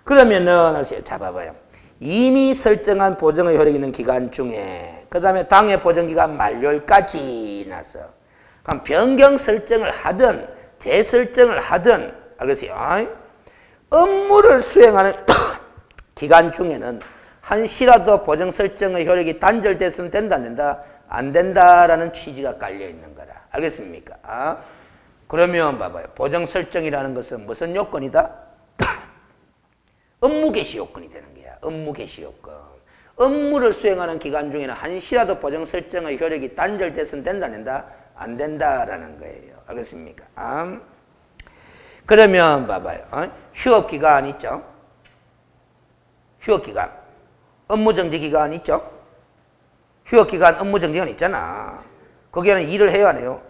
그러면은 자 봐봐요. 이미 설정한 보정의 효력이 있는 기간 중에 그 다음에 당해 보정기간 만료까지 나서 그럼 변경 설정을 하든 재설정을 하든 알겠어요? 업무를 수행하는 기간 중에는 한시라도 보정 설정의 효력이 단절됐으면 된다 안 된다? 안 된다라는 취지가 깔려 있는 거라. 알겠습니까? 그러면 봐봐요. 보정 설정이라는 것은 무슨 요건이다? 업무 개시 요건이 되는 거야. 업무 개시 요건. 업무를 수행하는 기간 중에는 한시라도 보정 설정의 효력이 단절됐으면 된다 안 된다? 안 된다라는 거예요. 알겠습니까? 그러면 봐봐요. 휴업기간 있죠? 휴업기간. 업무정지기간 있죠? 휴업기간, 업무정지기간 있잖아. 거기에는 일을 해야 안 해요?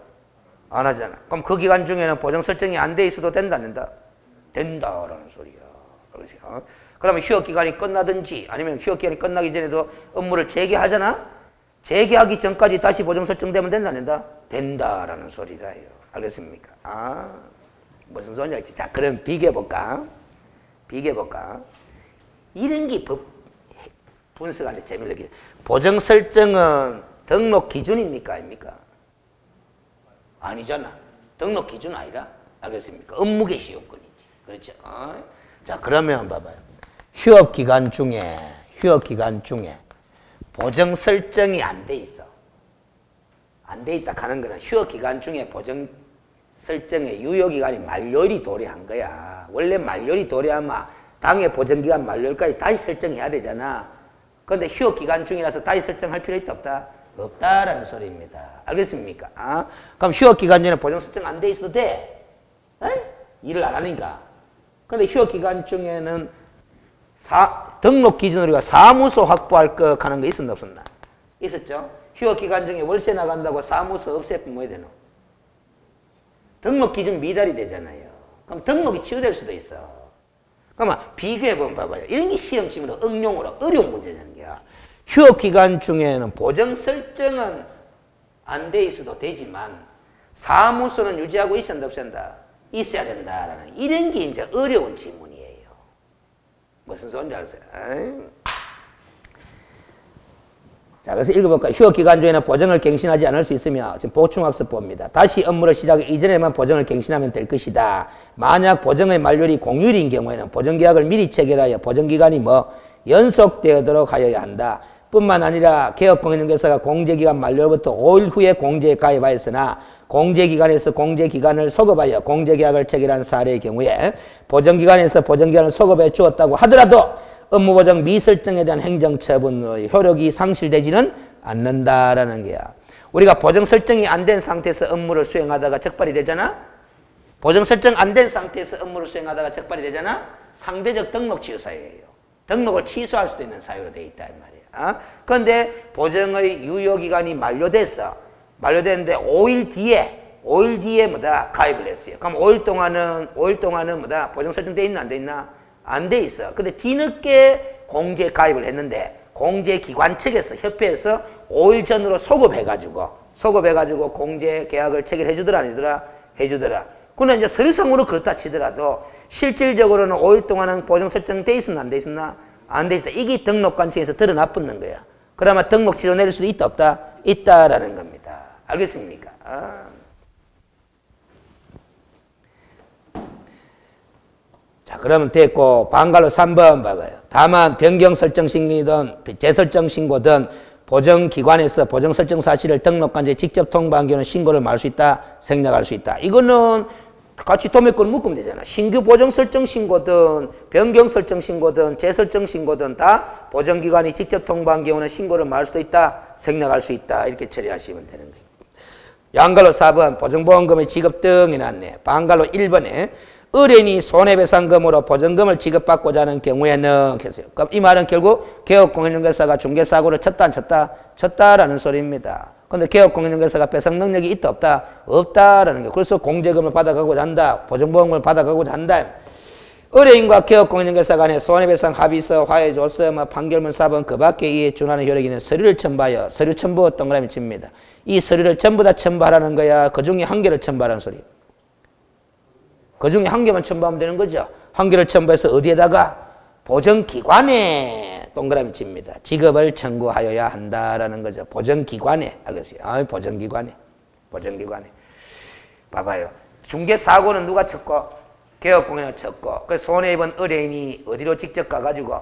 안 하잖아. 그럼 그 기간 중에는 보정 설정이 안 돼 있어도 된다 안 된다? 된다라는 소리야. 그러면 휴업기간이 끝나든지 아니면 휴업기간이 끝나기 전에도 업무를 재개하잖아? 재개하기 전까지 다시 보정 설정되면 된다 안 된다? 된다라는 소리다요. 알겠습니까? 무슨 소리인지 알지? 자, 그럼 비교해볼까? 이런 게 분석하는데 재미있게. 보정 설정은 등록 기준입니까? 아닙니까? 아니잖아. 등록 기준 아니라? 알겠습니까? 업무 개시 요건이지. 그렇죠? 자, 그러면 봐봐요. 휴업 기간 중에 휴업기간 중에 보정 설정이 안 돼 있어. 안 돼 있다 하는 거는 휴업기간 중에 보정 설정의 유효기간이 만료일이 도래한 거야. 원래 만료일이 도래하면 당해 보정기간 만료일까지 다시 설정해야 되잖아. 그런데 휴업기간 중이라서 다시 설정할 필요 있다 없다? 없다라는 소리입니다. 알겠습니까? 아? 그럼 휴업기간 중에 보정 설정 안 돼 있어도 돼? 에? 일을 안 하니까. 근데 휴업기간 중에는 등록 기준으로 우리가 사무소 확보할 거 하는 거 있었나 없었나? 있었죠? 휴업기간 중에 월세 나간다고 사무소 없애면 뭐 해야 되노? 등록 기준 미달이 되잖아요. 그럼 등록이 취소될 수도 있어. 그러면 비교해보면 봐봐요. 이런 게 시험지문으로 응용으로 어려운 문제라는 거야. 휴업기간 중에는 보정 설정은 안 돼 있어도 되지만 사무소는 유지하고 있어야 된다, 없어야 된다? 있어야 된다라는 이런 게 이제 어려운 지문이에요. 무슨 소리인지 아세요? 자, 그래서 읽어볼까요? 휴업기간 중에는 보정을 갱신하지 않을 수 있으며 지금 보충학습법입니다. 다시 업무를 시작하기 이전에만 보정을 갱신하면 될 것이다. 만약 보정의 만료일이 공휴일인 경우에는 보정계약을 미리 체결하여 보정기간이 연속되도록 하여야 한다. 뿐만 아니라 개업공인중개사가 공제기간 만료로부터 5일 후에 공제에 가입하였으나 공제기간에서 공제기간을 소급하여 공제계약을 체결한 사례의 경우에 보정기간에서 보정기간을 소급해 주었다고 하더라도 업무보정 미설정에 대한 행정처분의 효력이 상실되지는 않는다라는 거야. 우리가 보정 설정이 안 된 상태에서 업무를 수행하다가 적발이 되잖아? 보정 설정 안 된 상태에서 업무를 수행하다가 적발이 되잖아? 상대적 등록 취소 사유예요. 등록을 취소할 수도 있는 사유로 되어 있다 이 말이야. 그런데 보정의 유효기간이 만료됐어. 만료됐는데 5일 뒤에 가입을 했어요. 그럼 5일 동안은 보정 설정돼 있나 안 돼 있나? 안 돼 있어. 근데 뒤늦게 공제 가입을 했는데 공제기관 측에서 협회에서 5일 전으로 소급해가지고 공제 계약을 체결해 주더라 안 해주더라? 해주더라. 근데 이제 서류상으로 그렇다 치더라도 실질적으로는 5일 동안은 보정 설정돼 있었나 안 돼 있었나? 안 돼 있었다. 이게 등록관 측에서 드러나 붙는 거야. 그러면 등록 취소 내릴 수도 있다 없다? 있다라는 겁니다. 알겠습니까? 자, 그러면 됐고, 방갈로 3번 봐봐요. 다만, 변경 설정 신고든, 재설정 신고든, 보정기관에서 보정 설정 사실을 등록관제에 직접 통보한 경우는 신고를 말 수 있다, 생략할 수 있다. 이거는 같이 도매권을 묶으면 되잖아. 신규 보정 설정 신고든, 변경 설정 신고든, 재설정 신고든 다 보정기관이 직접 통보한 경우는 신고를 말 수도 있다, 생략할 수 있다. 이렇게 처리하시면 되는 거예요. 양갈로 4번, 보정보험금의 지급 등이 났네. 방갈로 1번에, 의뢰인이 손해배상금으로 보정금을 지급받고자 하는 경우에는 했어요. 그럼 이 말은 결국 개업공인중개사가 중개사고를 쳤다 안 쳤다? 쳤다라는 소리입니다. 그런데 개업공인중개사가 배상 능력이 있다 없다? 없다라는 거예요. 그래서 공제금을 받아가고자 한다. 보정보험금을 받아가고자 한다. 의뢰인과 개업공인중개사 간의 손해배상 합의서, 화해조서, 판결문 4번 그 밖에 이에 준하는 효력이 있는 서류를 첨부하여 서류 첨부 동그라미 칩니다. 이 서류를 전부 다 첨부하라는 거야? 그 중에 한 개를 첨부하라는 소리예요. 그 중에 한 개만 첨부하면 되는 거죠. 한 개를 첨부해서 어디에다가? 보정기관에 동그라미 칩니다. 지급을 청구하여야 한다라는 거죠. 보정기관에. 알겠어요? 보정기관에. 봐봐요. 중개사고는 누가 쳤고? 개업공인을 쳤고. 그래서 손해입은 의뢰인이 어디로 직접 가가지고?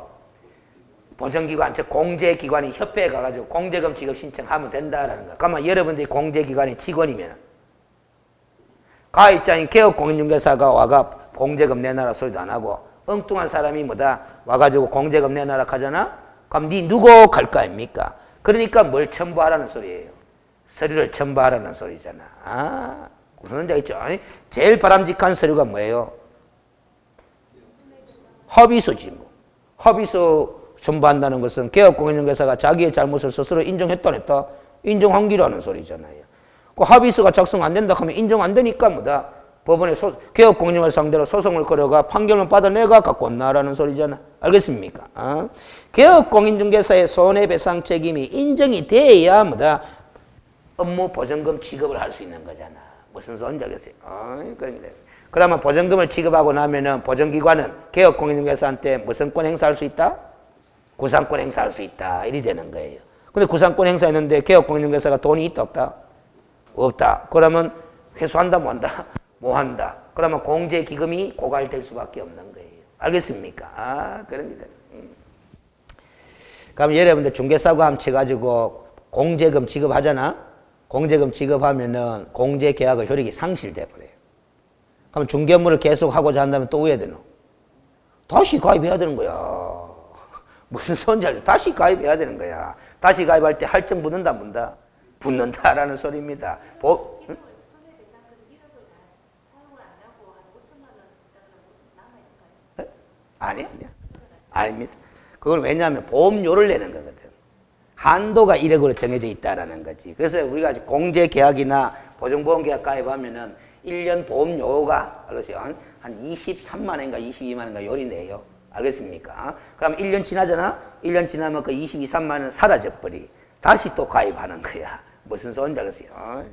보정기관, 즉 공제기관이 협회에 가가지고 공제금 지급 신청하면 된다라는 거. 그러면 여러분들이 공제기관의 직원이면 가입자인 개업공인중개사가 와가 공제금 내놔라 소리도 안 하고 엉뚱한 사람이 와가지고 공제금 내놔라 하잖아? 그럼 니 누구 갈 거 아닙니까? 그러니까 뭘 첨부하라는 소리예요? 서류를 첨부하라는 소리잖아. 무슨 문제가 있죠? 제일 바람직한 서류가 뭐예요? 합의서지 뭐. 합의서 첨부한다는 것은 개업공인중개사가 자기의 잘못을 스스로 인정했다 안 했다? 인정한기라는 소리잖아요. 그 합의서가 작성 안 된다 하면 인정 안 되니까 법원에 개업공인을 상대로 소송을 걸어가 판결문 받아내가 갖고 온나라는 소리잖아. 알겠습니까? 개업공인중개사의 손해배상 책임이 인정이 돼야 업무 보정금 지급을 할 수 있는 거잖아. 무슨 소리인지 알겠어요? 그러면 보정금을 지급하고 나면은 보정기관은 개업공인중개사한테 무슨 권 행사할 수 있다? 구상권 행사할 수 있다. 이리 되는 거예요. 근데 구상권 행사했는데 개업공인중개사가 돈이 있다 없다? 없다. 그러면 회수한다 뭐 한다? 뭐 한다. 그러면 공제기금이 고갈될 수밖에 없는 거예요. 알겠습니까? 그럽니다. 그럼 여러분들 중개사고 함 쳐가지고 공제금 지급하잖아? 공제금 지급하면은 공제계약의 효력이 상실돼 버려요. 그럼 중개업무를 계속 하고자 한다면 또 왜 해야 되노? 다시 가입해야 되는 거야. 무슨 소리인지 알죠? 다시 가입해야 되는 거야. 다시 가입할 때 할증 붙는다, 문다? 붙는다라는 소리입니다. 응? 아니야. 아닙니다. 그건 왜냐하면 보험료를 내는 거거든. 한도가 1억으로 정해져 있다라는 거지. 그래서 우리가 공제 계약이나 보증보험 계약 가입하면은 1년 보험료가 알겠어요? 한 23만 원인가 22만 원인가 요리 내요. 알겠습니까? 그럼 1년 지나잖아? 1년 지나면 그 22, 3만 원 사라져 버리. 다시 또 가입하는 거야. 무슨 소리인지 알겠어요?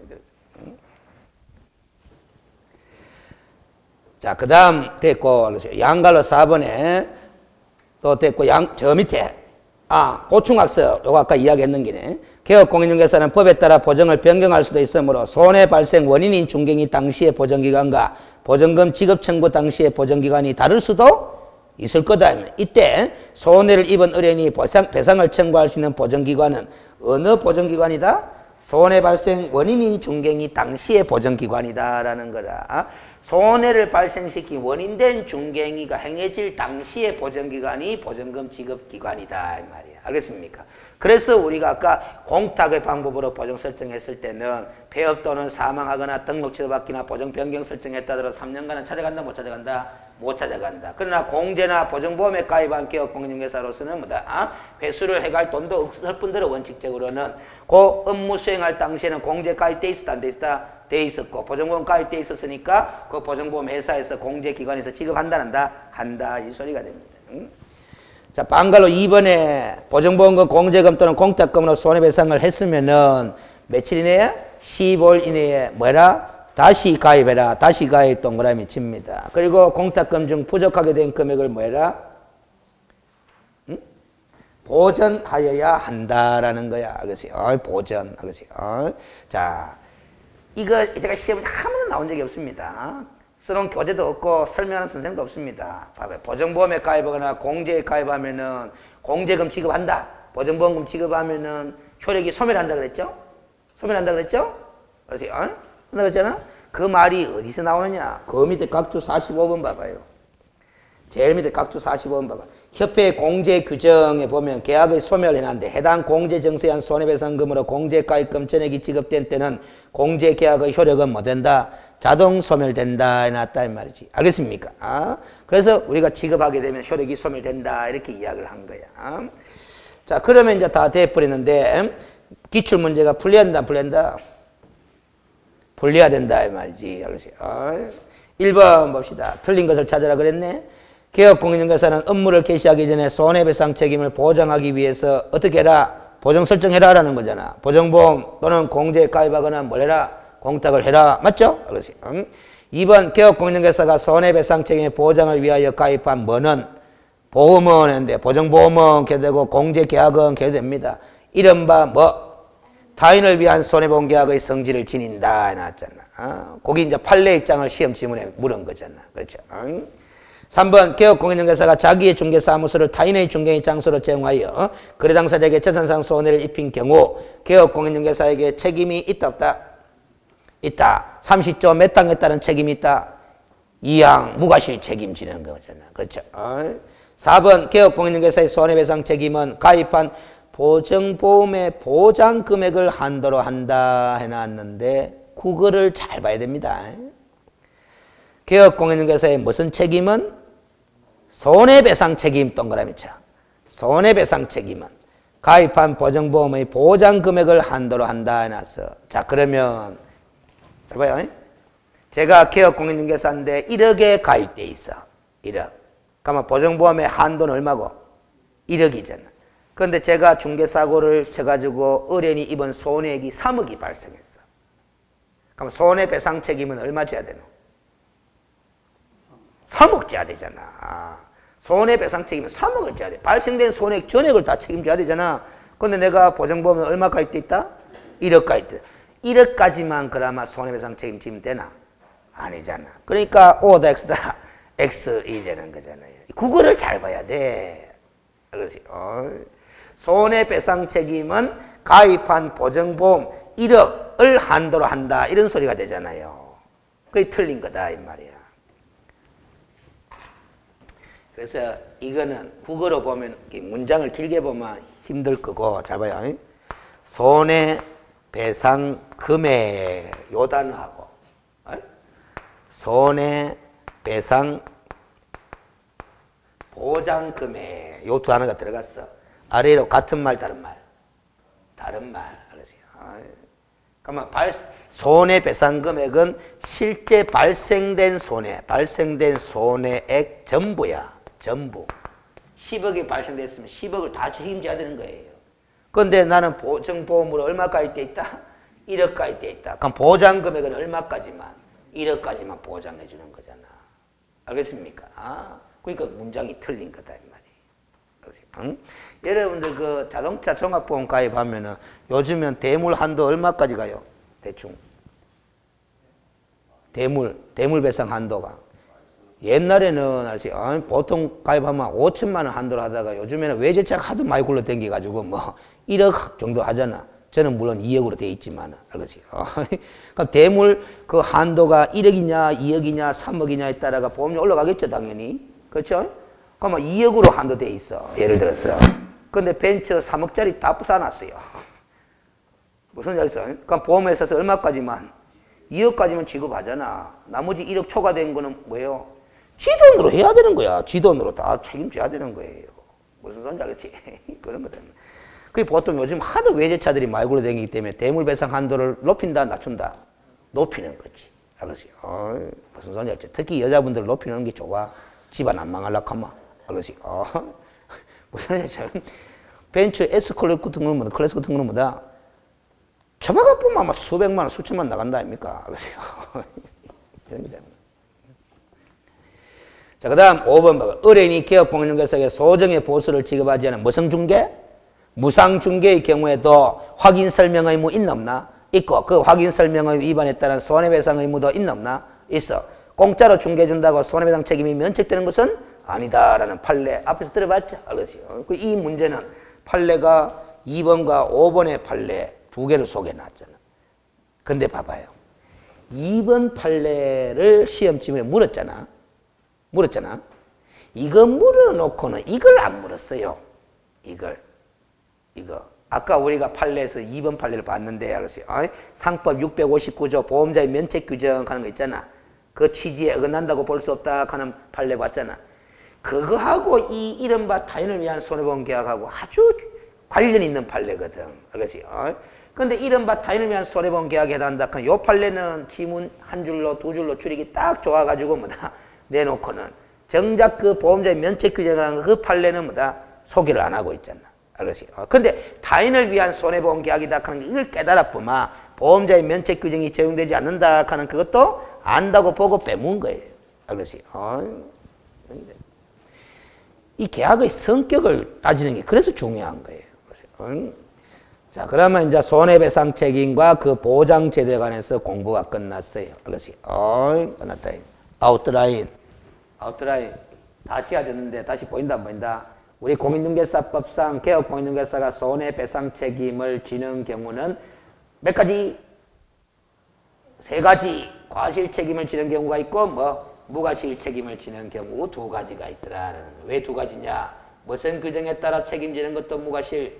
자, 그 다음 됐고, 양갈로 4번에 또 됐고, 저 밑에, 보충학서, 요거 아까 이야기했는 기네. 개업공인중개사는 법에 따라 보정을 변경할 수도 있으므로 손해 발생 원인인 중개인이 당시의 보정기간과 보정금 지급 청구 당시의 보정기간이 다를 수도 있을 거다. 이때 손해를 입은 의뢰인이 배상을 청구할 수 있는 보정기관은 어느 보정기관이다? 손해 발생 원인인 중개인이 당시의 보정기관이다라는 거라. 손해를 발생시킨 원인된 중개행위가 행해질 당시의 보정기관이 보정금 지급기관이다 이 말이야. 알겠습니까? 그래서 우리가 아까 공탁의 방법으로 보정 설정했을 때는 폐업 또는 사망하거나 등록 취소받기나 보정 변경 설정했다 하더라도 3년간은 찾아간다 못 찾아간다? 못 찾아간다. 그러나 공제나 보정보험에 가입한 개업공인중개사로서는 뭐다? 회수를 해갈 돈도 없을 뿐더러 원칙적으로는 그 업무 수행할 당시에는 공제 가입돼 있었다 안 돼 있었다? 돼 있었고 보정보험 가입돼 있었으니까 그 보정보험 회사에서 공제기관에서 지급한다 한다? 한다 이 소리가 됩니다. 자, 방갈로 2번에 보정보험금 공제금 또는 공탁금으로 손해배상을 했으면은 며칠 이내에? 15일 이내에 뭐라? 다시 가입해라. 다시 가입 동그라미 칩니다. 그리고 공탁금 중 부족하게 된 금액을 뭐해라? 보전하여야 한다라는 거야. 알겠어요? 보전. 알겠어요? 자, 이거 제가 시험에 한 번도 나온 적이 없습니다. 써놓은 교재도 없고 설명하는 선생님도 없습니다. 봐봐요. 보정보험에 가입하거나 공제에 가입하면은 공제금 지급한다. 보정보험금 지급하면은 효력이 소멸한다 그랬죠? 소멸한다 그랬죠? 그래서 한다 그랬잖아? 그 말이 어디서 나오느냐? 그 밑에 각주 45번 봐봐요. 제일 밑에 각주 45번 봐봐. 협회 공제 규정에 보면 계약의 소멸해놨는데 해당 공제 정서에 한 손해배상금으로 공제 가입금 전액이 지급된 때는 공제 계약의 효력은 뭐 된다? 자동 소멸된다 해놨다 이 말이지. 알겠습니까? 그래서 우리가 지급하게 되면 효력이 소멸된다 이렇게 이야기를 한 거야. 자, 그러면 이제 다 돼버리는데 기출문제가 풀려야 된다 안 풀린다? 풀려야 된다 이 말이지. 알겠어요? 1번 봅시다. 틀린 것을 찾아라 그랬네. 개업공인중개사는 업무를 개시하기 전에 손해배상 책임을 보장하기 위해서 어떻게 해라? 보정 설정해라 라는 거잖아. 보정보험 또는 공제에 가입하거나 뭘 해라? 공탁을 해라. 맞죠? 그렇지. 2번 개업공인중개사가 손해배상 책임의 보장을 위하여 가입한 뭐는 보험은 했는데 보정보험은 개되고 공제계약은 개됩니다. 이른바 뭐 타인을 위한 손해보험 계약의 성질을 지닌다 해놨잖아. 거기 이제 판례 입장을 시험 지문에 물은 거잖아. 그렇죠? 3번 개업공인중개사가 자기의 중개사무소를 타인의 중개인 장소로 제공하여 거래 당사자에게 재산상 손해를 입힌 경우 개업공인중개사에게 책임이 있다 없다? 있다. 30조 몇 항에 따른 책임이 있다. 2항 무과실 책임지는 거잖아. 그렇죠? 4번 개업공인중개사의 손해배상 책임은 가입한 보정보험의 보장 금액을 한도로 한다 해놨는데 그거를 잘 봐야 됩니다. 개업공인중개사의 무슨 책임은? 손해배상 책임 동그라미 쳐. 손해배상 책임은 가입한 보정보험의 보장 금액을 한도로 한다 해놨어. 자, 그러면 잘 봐요. 제가 개업공인중개사인데 1억에 가입돼 있어. 1억. 그러면 보정보험의 한도는 얼마고? 1억이잖아. 그런데 제가 중개사고를 쳐가지고 의뢰인이 입은 손해액이 3억이 발생했어. 그럼 손해배상 책임은 얼마 줘야 되노? 3억 줘야 되잖아. 손해배상 책임은 3억을 줘야 돼. 발생된 손해액 전액을 다 책임져야 되잖아. 그런데 내가 보정보험은 얼마 가입돼 있다? 1억 가입돼 있다. 1억까지만 그나마 손해배상 책임지면 되나? 아니잖아. 그러니까 O다 X다 X이 되는 거잖아요. 그거를 잘 봐야 돼. 그렇지. 손해배상 책임은 가입한 보증보험 1억을 한도로 한다. 이런 소리가 되잖아요. 그게 틀린 거다 이 말이야. 그래서 이거는 국어로 보면 문장을 길게 보면 힘들 거고 잘 봐요. 손해배상 금액 요 단어하고 손해배상 보장 금액 요 두 단어가 들어갔어. 아래로 같은 말 다른 말. 다른 말. 알았어요. 그러면 손해배상 금액은 실제 발생된 손해액 전부야. 전부. 10억이 발생됐으면 10억을 다 책임져야 되는 거예요. 그런데 나는 보증보험으로 얼마까지 돼 있다? 1억까지 돼 있다. 그럼 보장 금액은 얼마까지만? 1억까지만 보장해 주는 거잖아. 알겠습니까? 그러니까 문장이 틀린 거다 이 말이에요. 응? 여러분들 그 자동차 종합보험 가입하면은 요즘은 대물 한도 얼마까지 가요? 대충. 대물 배상 한도가. 옛날에는 보통 가입하면 5천만 원 한도로 하다가 요즘에는 외제차가 하도 많이 굴러다니가지고 뭐 1억 정도 하잖아. 저는 물론 2억으로 돼 있지만, 알겠지? 그럼 대물 그 한도가 1억이냐, 2억이냐, 3억이냐에 따라가 보험료 올라가겠죠, 당연히. 그렇죠? 그러면 2억으로 한도 돼 있어. 예를 들어서. 근데 벤츠 3억짜리 다 부숴놨어요. 무슨 말 있어? 그럼 보험회사에서 얼마까지만? 2억까지만 지급하잖아. 나머지 1억 초과된 거는 뭐예요? 지 돈으로 해야 되는 거야. 지 돈으로 다 책임져야 되는 거예요. 무슨 소리인지 알겠지? 그런 거다. 그게 보통 요즘 하도 외제차들이 많이 굴러다니기 때문에 대물 배상 한도를 높인다, 낮춘다? 높이는 거지. 알겠지? 무슨 소리인지 알겠지? 특히 여자분들 높이는 게 좋아. 집안 안 망하려고 하면. 알겠지? 무슨 소리인지 벤츠 S 클래스 같은 거는 뭐다? 클래스 같은 거는 뭐다? 저마가 보면 아마 수백만 원, 수천만 나간다 아닙니까? 알겠어요? 자, 그 다음 5번 봐봐. 의뢰인이 개업공인중개사에게 소정의 보수를 지급하지 않은 무상중개? 무상중개의 경우에도 확인설명 의무 있나 없나? 있고 그 확인설명 의무 위반에 따른 손해배상 의무도 있나 없나? 있어. 공짜로 중개해준다고 손해배상 책임이 면책되는 것은 아니다라는 판례 앞에서 들어봤죠? 알겠어요? 이 문제는 판례가 2번과 5번의 판례 두 개를 소개해놨잖아. 근데 봐봐요. 2번 판례를 시험지문에 물었잖아. 이거 물어놓고는 이걸 안 물었어요. 이거. 아까 우리가 판례에서 2번 판례를 봤는데, 알았어요. 상법 659조 보험자의 면책 규정 하는 거 있잖아. 그 취지에 어긋난다고 볼 수 없다 하는 판례 봤잖아. 그거하고 이 이른바 타인을 위한 손해보험 계약하고 아주 관련 있는 판례거든. 알겠어요? 근데 이른바 타인을 위한 손해보험 계약에 해당한다. 그럼 요 판례는 지문 한 줄로 두 줄로 줄이기 딱 좋아가지고 뭐다 내놓고는 정작 그 보험자의 면책 규정이라는 그 판례는 뭐다 소개를 안 하고 있잖아. 알겠어요? 근데 타인을 위한 손해보험 계약이다 하는 이걸 깨달아 보면 보험자의 면책 규정이 적용되지 않는다 하는 그것도 안다고 보고 빼먹은 거예요. 알겠어요? 이 계약의 성격을 따지는 게 그래서 중요한 거예요. 자, 그러면 이제 손해배상 책임과 그 보장 제도에 관해서 공부가 끝났어요. 알겠어요? 끝났다. 아웃라인 다 지어졌는데 다시 보인다 안 보인다? 우리 공인중개사법상 개업공인중개사가 손해배상 책임을 지는 경우는 몇 가지? 3가지. 과실 책임을 지는 경우가 있고 무과실 책임을 지는 경우 2가지가 있더라. 왜 2가지냐? 무슨 규정에 따라 책임지는 것도 무과실,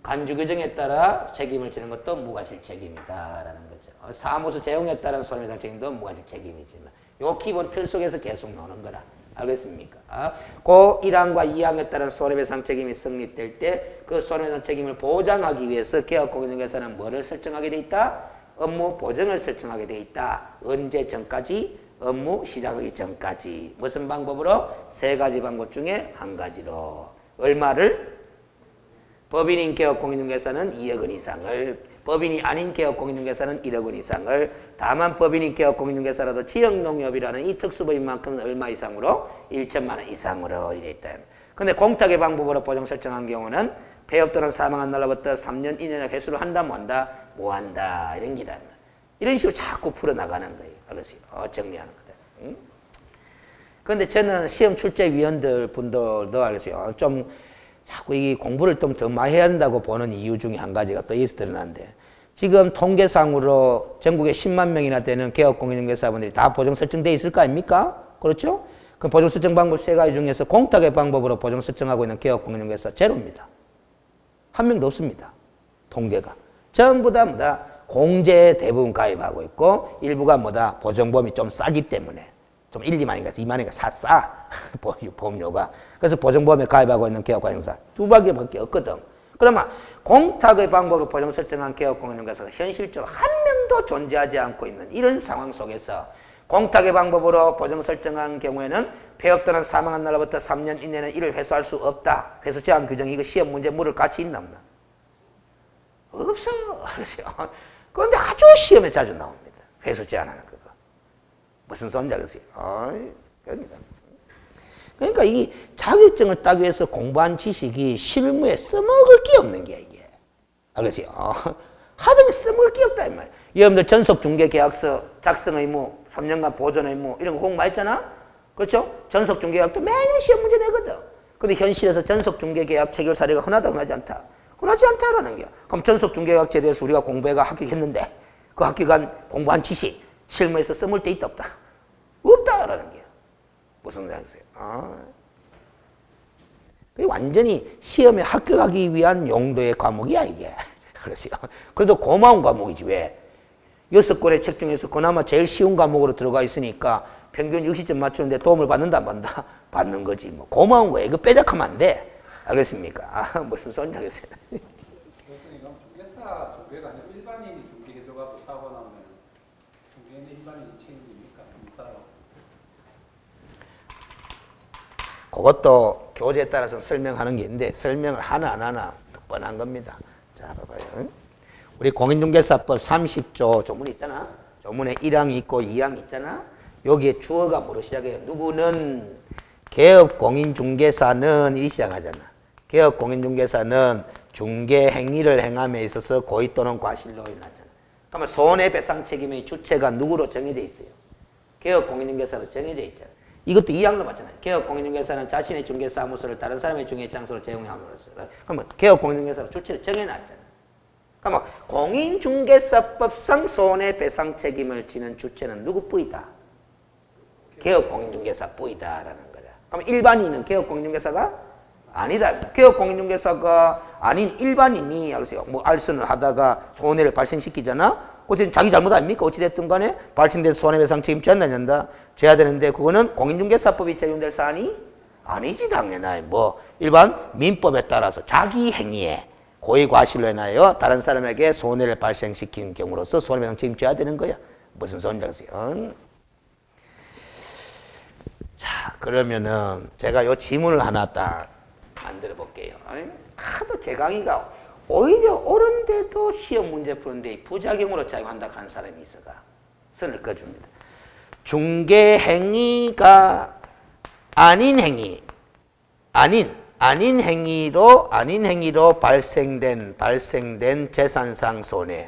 간주 규정에 따라 책임을 지는 것도 무과실 책임이다라는 거죠. 사무소 재용에 따른 손해배상 책임도 무과실 책임이지만 요 기본 틀 속에서 계속 나오는 거라. 알겠습니까? 그 1항과 2항에 따른 손해배상 책임이 성립될 때 그 손해배상 책임을 보장하기 위해서 개업공인중개사는 뭐를 설정하게 돼 있다? 업무 보증을 설정하게 돼 있다. 언제 전까지? 업무 시작하기 전까지. 무슨 방법으로? 3가지 방법 중에 1가지로. 얼마를? 법인인 개업공인중개사는 2억 원 이상을, 법인이 아닌 개업공인중개사는 1억 원 이상을, 다만 법인인 개업공인중개사라도 지역농협이라는 이 특수법인만큼은 얼마 이상으로? 1천만 원 이상으로 이래 있다. 근데 공탁의 방법으로 보정 설정한 경우는 폐업 또는 사망한 날로부터 3년 이내에 회수를 한다 뭐 한다? 뭐 한다. 이런 기다. 이런 식으로 자꾸 풀어나가는 거예요. 알겠어요? 정리하는 거다. 응? 근데 저는 시험 출제위원들 분들도 알겠어요. 좀 자꾸 이 공부를 좀 더 많이 해야 한다고 보는 이유 중에 한 가지가 또 여기서 드러나는데 지금 통계상으로 전국에 10만 명이나 되는 개업공인중개사분들이 다 보정 설정되어 있을 거 아닙니까? 그렇죠? 그 보정 설정 방법 세 가지 중에서 공탁의 방법으로 보정 설정하고 있는 개업공인중개사 제로입니다. 한 명도 없습니다. 통계가. 전부 다 뭐다? 공제에 대부분 가입하고 있고 일부가 뭐다? 보정보험이 좀 싸기 때문에 좀 1, 2만인가 2만인가 싸. 보험료가. 그래서 보정보험에 가입하고 있는 개업공인중개사 두 밖에 없거든. 그러면 공탁의 방법으로 보정 설정한 개업공인중개사가 현실적으로 한 명도 존재하지 않고 있는 이런 상황 속에서 공탁의 방법으로 보정 설정한 경우에는 폐업 또는 사망한 날로부터 3년 이내는 이를 회수할 수 없다. 회수 제한 규정이 이거 시험 문제 물을 가치 있나 없나? 없어. 그런데 아주 시험에 자주 나옵니다. 회수 제한하는 그거. 무슨 소리인지 알겠어요? 그럽니다. 그러니까 이 자격증을 따기 위해서 공부한 지식이 실무에 써먹을 게 없는 게 이게. 알겠어요? 하등에 써먹을 게 없다 이 말이야. 여러분들 전속중개계약서 작성 의무, 3년간 보존 의무 이런 거 공부 많이 했잖아? 그렇죠? 전속중개계약도 매년 시험 문제 내거든. 근데 현실에서 전속중개계약 체결 사례가 흔하다 흔하지 않다? 흔하지 않다라는 거야. 그럼 전속중개계약제에 대해서 우리가 공부해가 합격했는데 그 합격한 공부한 지식 실무에서 써먹을 데 있다 없다? 없다라는 거야. 무슨 생각이세요? 그게 완전히 시험에 합격하기 위한 용도의 과목이야 이게. 그렇죠. 그래도 고마운 과목이지 왜? 6권의 책 중에서 그나마 제일 쉬운 과목으로 들어가 있으니까 평균 60점 맞추는데 도움을 받는다 안 받는다? 받는 거지 뭐. 고마운 거야. 이거 빼작하면 안 돼. 알겠습니까? 무슨 소리인지 알겠어요. 교수님 그럼 중개가 아니고 일반인이 중개해줘가지고 사고 나면 중개인의 일반인이 책임입니까? 인사로? 그것도 교재에 따라서 설명하는 게 있는데 설명을 하나 안 하나 뻔한 겁니다. 자, 봐봐요. 우리 공인중개사법 30조 조문 있잖아. 조문에 1항이 있고 2항이 있잖아. 여기에 주어가 뭐로 시작해요? 누구는 개업공인중개사는 이 시작하잖아. 개업공인중개사는 중개행위를 행함에 있어서 고의 또는 과실로 인하잖아. 그러면 손해배상 책임의 주체가 누구로 정해져 있어요? 개업공인중개사로 정해져 있잖아. 이것도 2항로 맞잖아요. 개업공인중개사는 자신의 중개사무소를 다른 사람의 중개장소로 제공함으로써. 그러면 개업공인중개사로 주체를 정해놨잖아. 그러면 공인중개사법상 손해배상 책임을 지는 주체는 누구 뿌이다? 개업공인중개사 뿌이다라는 거다. 그럼 일반인은 개업공인중개사가 아니다. 개업공인중개사가 아닌 일반인이 뭐 알선을 하다가 손해를 발생시키잖아. 그것은 자기 잘못 아닙니까? 어찌됐든 간에 발생된 손해배상 책임 져야 된다. 져야 되는데 그거는 공인중개사법이 적용될 사안이 아니지 당연히. 뭐 일반 민법에 따라서 자기 행위에 고의 과실로 인하여 다른 사람에게 손해를 발생시킨 경우로서 손해배상 책임 져야 되는 거야. 무슨 소리인지 알겠어요? 자, 그러면은 제가 요 지문을 하나 딱 만들어 볼게요. 하도 제 강의가 오히려 옳은데도 시험 문제 푸는데 부작용으로 작용한다 하는 사람이 있어가 선을 그어줍니다. 중개행위가 아닌 행위, 아닌 행위로 발생된 재산상 손해에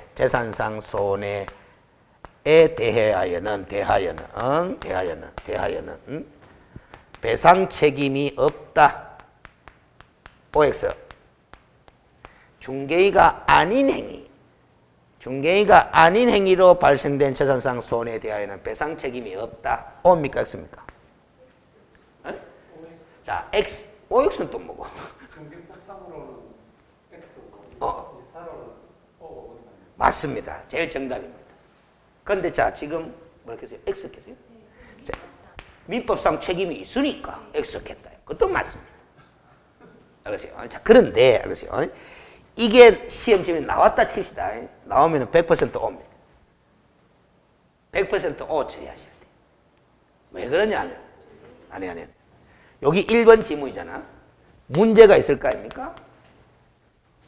대하여는 배상 책임이 없다. OX. 중개의가 아닌 행위로 발생된 재산상 손해에 대하여는 배상 책임이 없다. O입니까? X입니까? 네? 자, X. OX는 또 뭐고? 중개법상으로는 X고 인사로는 O고. 맞습니다. 제일 정답입니다. 그런데 자, 지금 뭐라고 했어요? X 했어요? 자, 민법상 책임이 있으니까 X 했다. 그것도 맞습니다. 알겠어요? 자, 그런데 알겠어요? 이게 시험지에 나왔다 칩시다. 나오면 100% O입니다. 100% O 처리하셔야 돼. 왜 그러냐? 아니. 여기 1번 지문이잖아. 문제가 있을 거 아닙니까?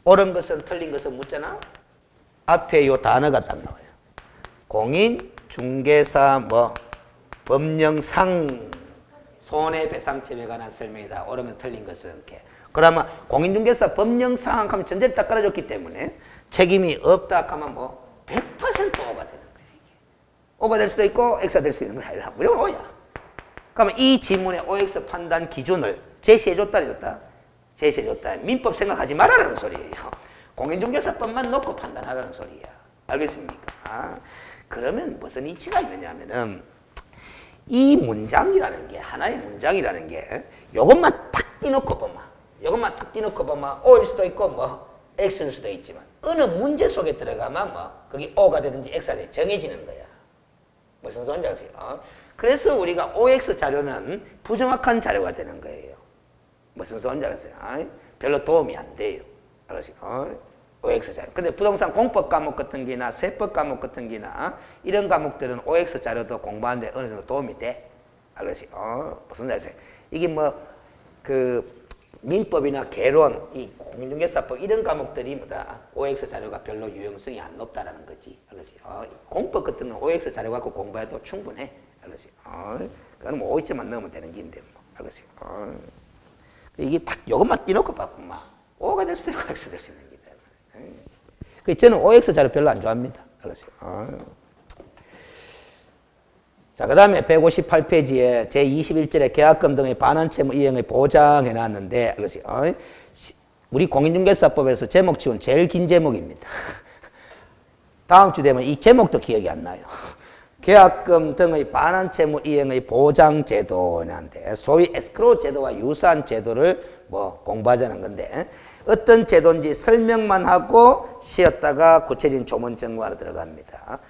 옳은 것은 틀린 것은 묻잖아. 앞에 요 단어가 딱 나와요. 공인, 중개사, 법령상 손해배상책임에 관한 설명이다. 옳으면 틀린 것은 이렇게. 그러면 공인중개사 법령상 하면 전제를 딱 깔아줬기 때문에 책임이 없다 하면 100% O가 되는 거예요. O가 될 수도 있고 X가 될 수 있는 거 아니라 무조건 O야. 그러면 이 지문의 OX 판단 기준을 제시해줬다 해줬다? 제시해줬다. 민법 생각하지 말아라는 소리예요. 공인중개사법만 놓고 판단하라는 소리야. 알겠습니까? 그러면 무슨 이치가 있느냐 하면은 이 문장이라는 게 하나의 문장이라는 게 요것만 탁 띄놓고 보면 요것만 탁 띄놓고 보면 O일 수도 있고 뭐 X일 수도 있지만 어느 문제 속에 들어가면 뭐 그게 O가 되든지 X가 되든지 정해지는 거야. 무슨 소리인지 아세요? 그래서 우리가 OX 자료는 부정확한 자료가 되는 거예요. 무슨 소리인지 알았어요? 별로 도움이 안 돼요. 알았어요? OX 자료. 근데 부동산 공법 과목 같은 게나 세법 과목 같은 게나 이런 과목들은 OX 자료도 공부하는데 어느 정도 도움이 돼. 알았어요? 무슨 말이세요? 이게 뭐 그 민법이나 개론, 이 공인중개사법 이런 과목들이 뭐다 OX 자료가 별로 유용성이 안 높다라는 거지. 알았어요? 공법 같은 건 OX 자료 갖고 공부해도 충분해. 알았어요? 그건 뭐 5점만 넣으면 되는 긴데 뭐. 알았어요? 이게 딱 요것만 띄놓고 바꾸면 O가 될 수도 있고 X가 될 수 있는 거다. 그래서 저는 OX 자료 별로 안 좋아합니다. 알았어요? 자, 그 다음에 158페이지에 제21절에 계약금 등의 반환 채무 이행의 보장해 놨는데, 알았어요? 우리 공인중개사법에서 제목 치고는 제일 긴 제목입니다. 다음 주 되면 이 제목도 기억이 안 나요. 계약금 등의 반환 채무 이행의 보장 제도인데 소위 에스크로우 제도와 유사한 제도를 뭐 공부하자는 건데 어떤 제도인지 설명만 하고 쉬었다가 구체적인 조문 정보로 들어갑니다.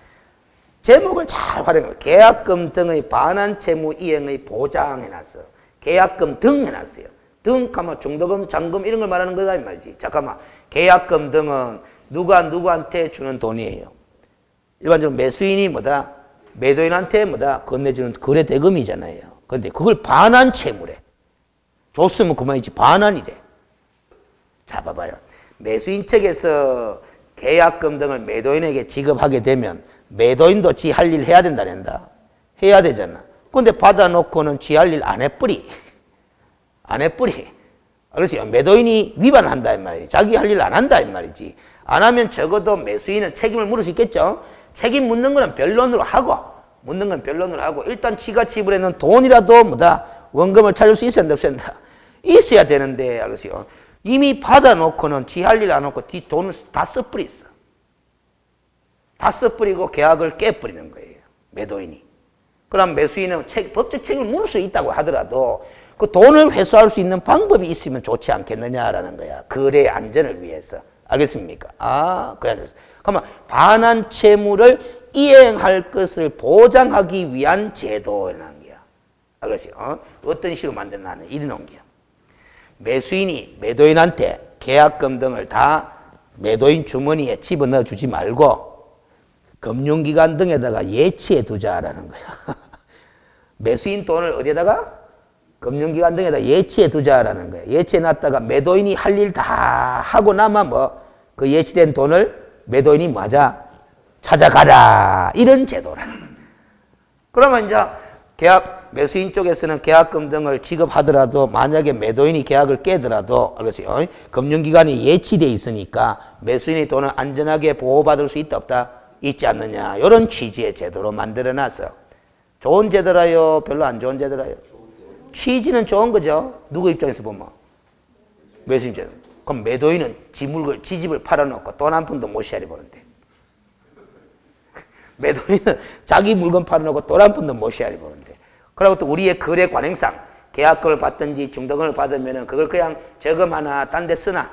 제목을 잘 활용해요. 계약금 등의 반환 채무 이행의 보장해놨어. 계약금 등 해놨어요. 등 하면 중도금, 잔금 이런 걸 말하는 거다 이 말이지. 잠깐만. 계약금 등은 누가 누구한테 주는 돈이에요. 일반적으로 매수인이 뭐다? 매도인한테 뭐다? 건네주는 거래 대금이잖아요. 그런데 그걸 반환 채무래. 줬으면 그만이지 반환이래. 자, 봐봐요. 매수인 측에서 계약금 등을 매도인에게 지급하게 되면 매도인도 지 할 일 해야 된다, 안 한다? 해야 되잖아. 근데 받아놓고는 지 할 일 안 해뿌리. 안 해뿌리. 그래서 매도인이 위반한다, 이 말이지. 자기 할 일 안 한다, 이 말이지. 안 하면 적어도 매수인은 책임을 물을 수 있겠죠? 책임 묻는 거는 변론으로 하고, 묻는 건 변론으로 하고, 일단 지가 지불해놓은 돈이라도 뭐다? 원금을 찾을 수 있어야 된다, 없어야 된다? 있어야 되는데, 알았어요? 이미 받아놓고는 지 할 일 안 하고, 뒤 돈을 다 써뿌렸어. 다 써뿌리고 계약을 깨버리는 거예요. 매도인이. 그럼 매수인은 법적 책임을 물을 수 있다고 하더라도 그 돈을 회수할 수 있는 방법이 있으면 좋지 않겠느냐라는 거야. 거래의 안전을 위해서. 알겠습니까? 그래. 그러면 반환 채무를 이행할 것을 보장하기 위한 제도라는 거야. 알겠어요? 어떤 식으로 만들어놨는 이런 거야. 매수인이 매도인한테 계약금 등을 다 매도인 주머니에 집어넣어 주지 말고 금융기관 등에다가 예치해 두자라는 거야. 매수인 돈을 어디에다가? 금융기관 등에다 예치해 두자라는 거야. 예치해 놨다가 매도인이 할 일 다 하고 나면 뭐 그 예치된 돈을 매도인이 맞아 찾아가라. 이런 제도라. 그러면 이제 매수인 쪽에서는 계약금 등을 지급하더라도 만약에 매도인이 계약을 깨더라도 알겠어요? 금융기관이 예치돼 있으니까 매수인의 돈을 안전하게 보호받을 수 있다 없다? 있지 않느냐. 이런 취지의 제도로 만들어놨어. 좋은 제도라요? 별로 안 좋은 제도라요? 취지는 좋은 거죠. 누구 입장에서 보면. 매수인 제도. 그럼 매도인은 지 집을 팔아놓고 돈 한 푼도 못 시알이 보는데. 매도인은 자기 물건 팔아놓고 돈 한 푼도 못 시알이 보는데. 그리고 또 우리의 거래 관행상 계약금을 받든지 중도금을 받으면은 그걸 그냥 저금 하나 딴 데 쓰나?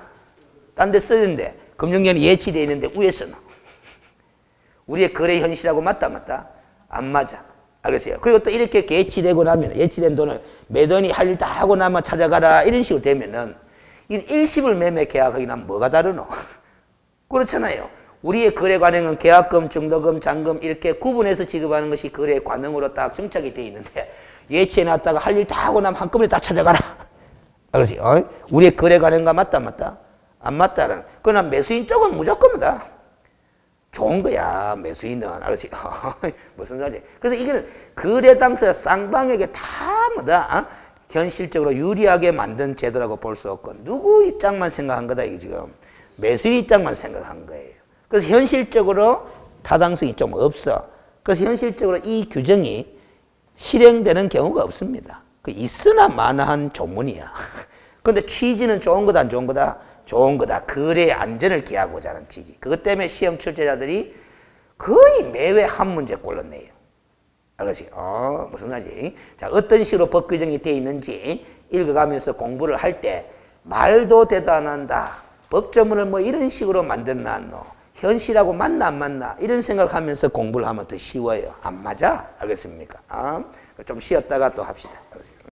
딴 데 쓰는데 금융기관이 예치되어 있는데 위에 쓰나? 우리의 거래 현실하고 맞다 맞다? 안 맞아. 알겠어요? 그리고 또 이렇게 예치되고 나면 예치된 돈을 매도인이 할 일 다 하고 나면 찾아가라 이런 식으로 되면은 일시불 매매 계약하기는 뭐가 다르노? 그렇잖아요. 우리의 거래 관행은 계약금, 중도금, 잔금 이렇게 구분해서 지급하는 것이 거래 관행으로 딱 정착이 되어 있는데 예치해놨다가 할 일 다 하고 나면 한꺼번에 다 찾아가라. 알겠어요? 우리의 거래 관행과 맞다 맞다? 안 맞다라는. 그러나 매수인 쪽은 무조건이다. 좋은 거야, 매수인은. 알았지? 무슨 소리지? 그래서 이거는 거래 당사자 쌍방에게 다 뭐다? 현실적으로 유리하게 만든 제도라고 볼 수 없고, 누구 입장만 생각한 거다, 이게 지금. 매수인 입장만 생각한 거예요. 그래서 현실적으로 타당성이 좀 없어. 그래서 현실적으로 이 규정이 실행되는 경우가 없습니다. 있으나 마나한 조문이야. 근데 취지는 좋은 거다, 안 좋은 거다? 좋은 거다. 거래의 안전을 기하고자 하는 취지. 그것 때문에 시험 출제자들이 거의 매회 한 문제꼴로 내요. 알겠지? 무슨 말이지? 자, 어떤 식으로 법 규정이 되어 있는지 읽어가면서 공부를 할 때 말도 대도 안 한다. 법조문을 뭐 이런 식으로 만들어놨노. 현실하고 맞나 안 맞나 이런 생각하면서 공부를 하면 더 쉬워요. 안 맞아? 알겠습니까? 좀 쉬었다가 또 합시다. 알겠습니까?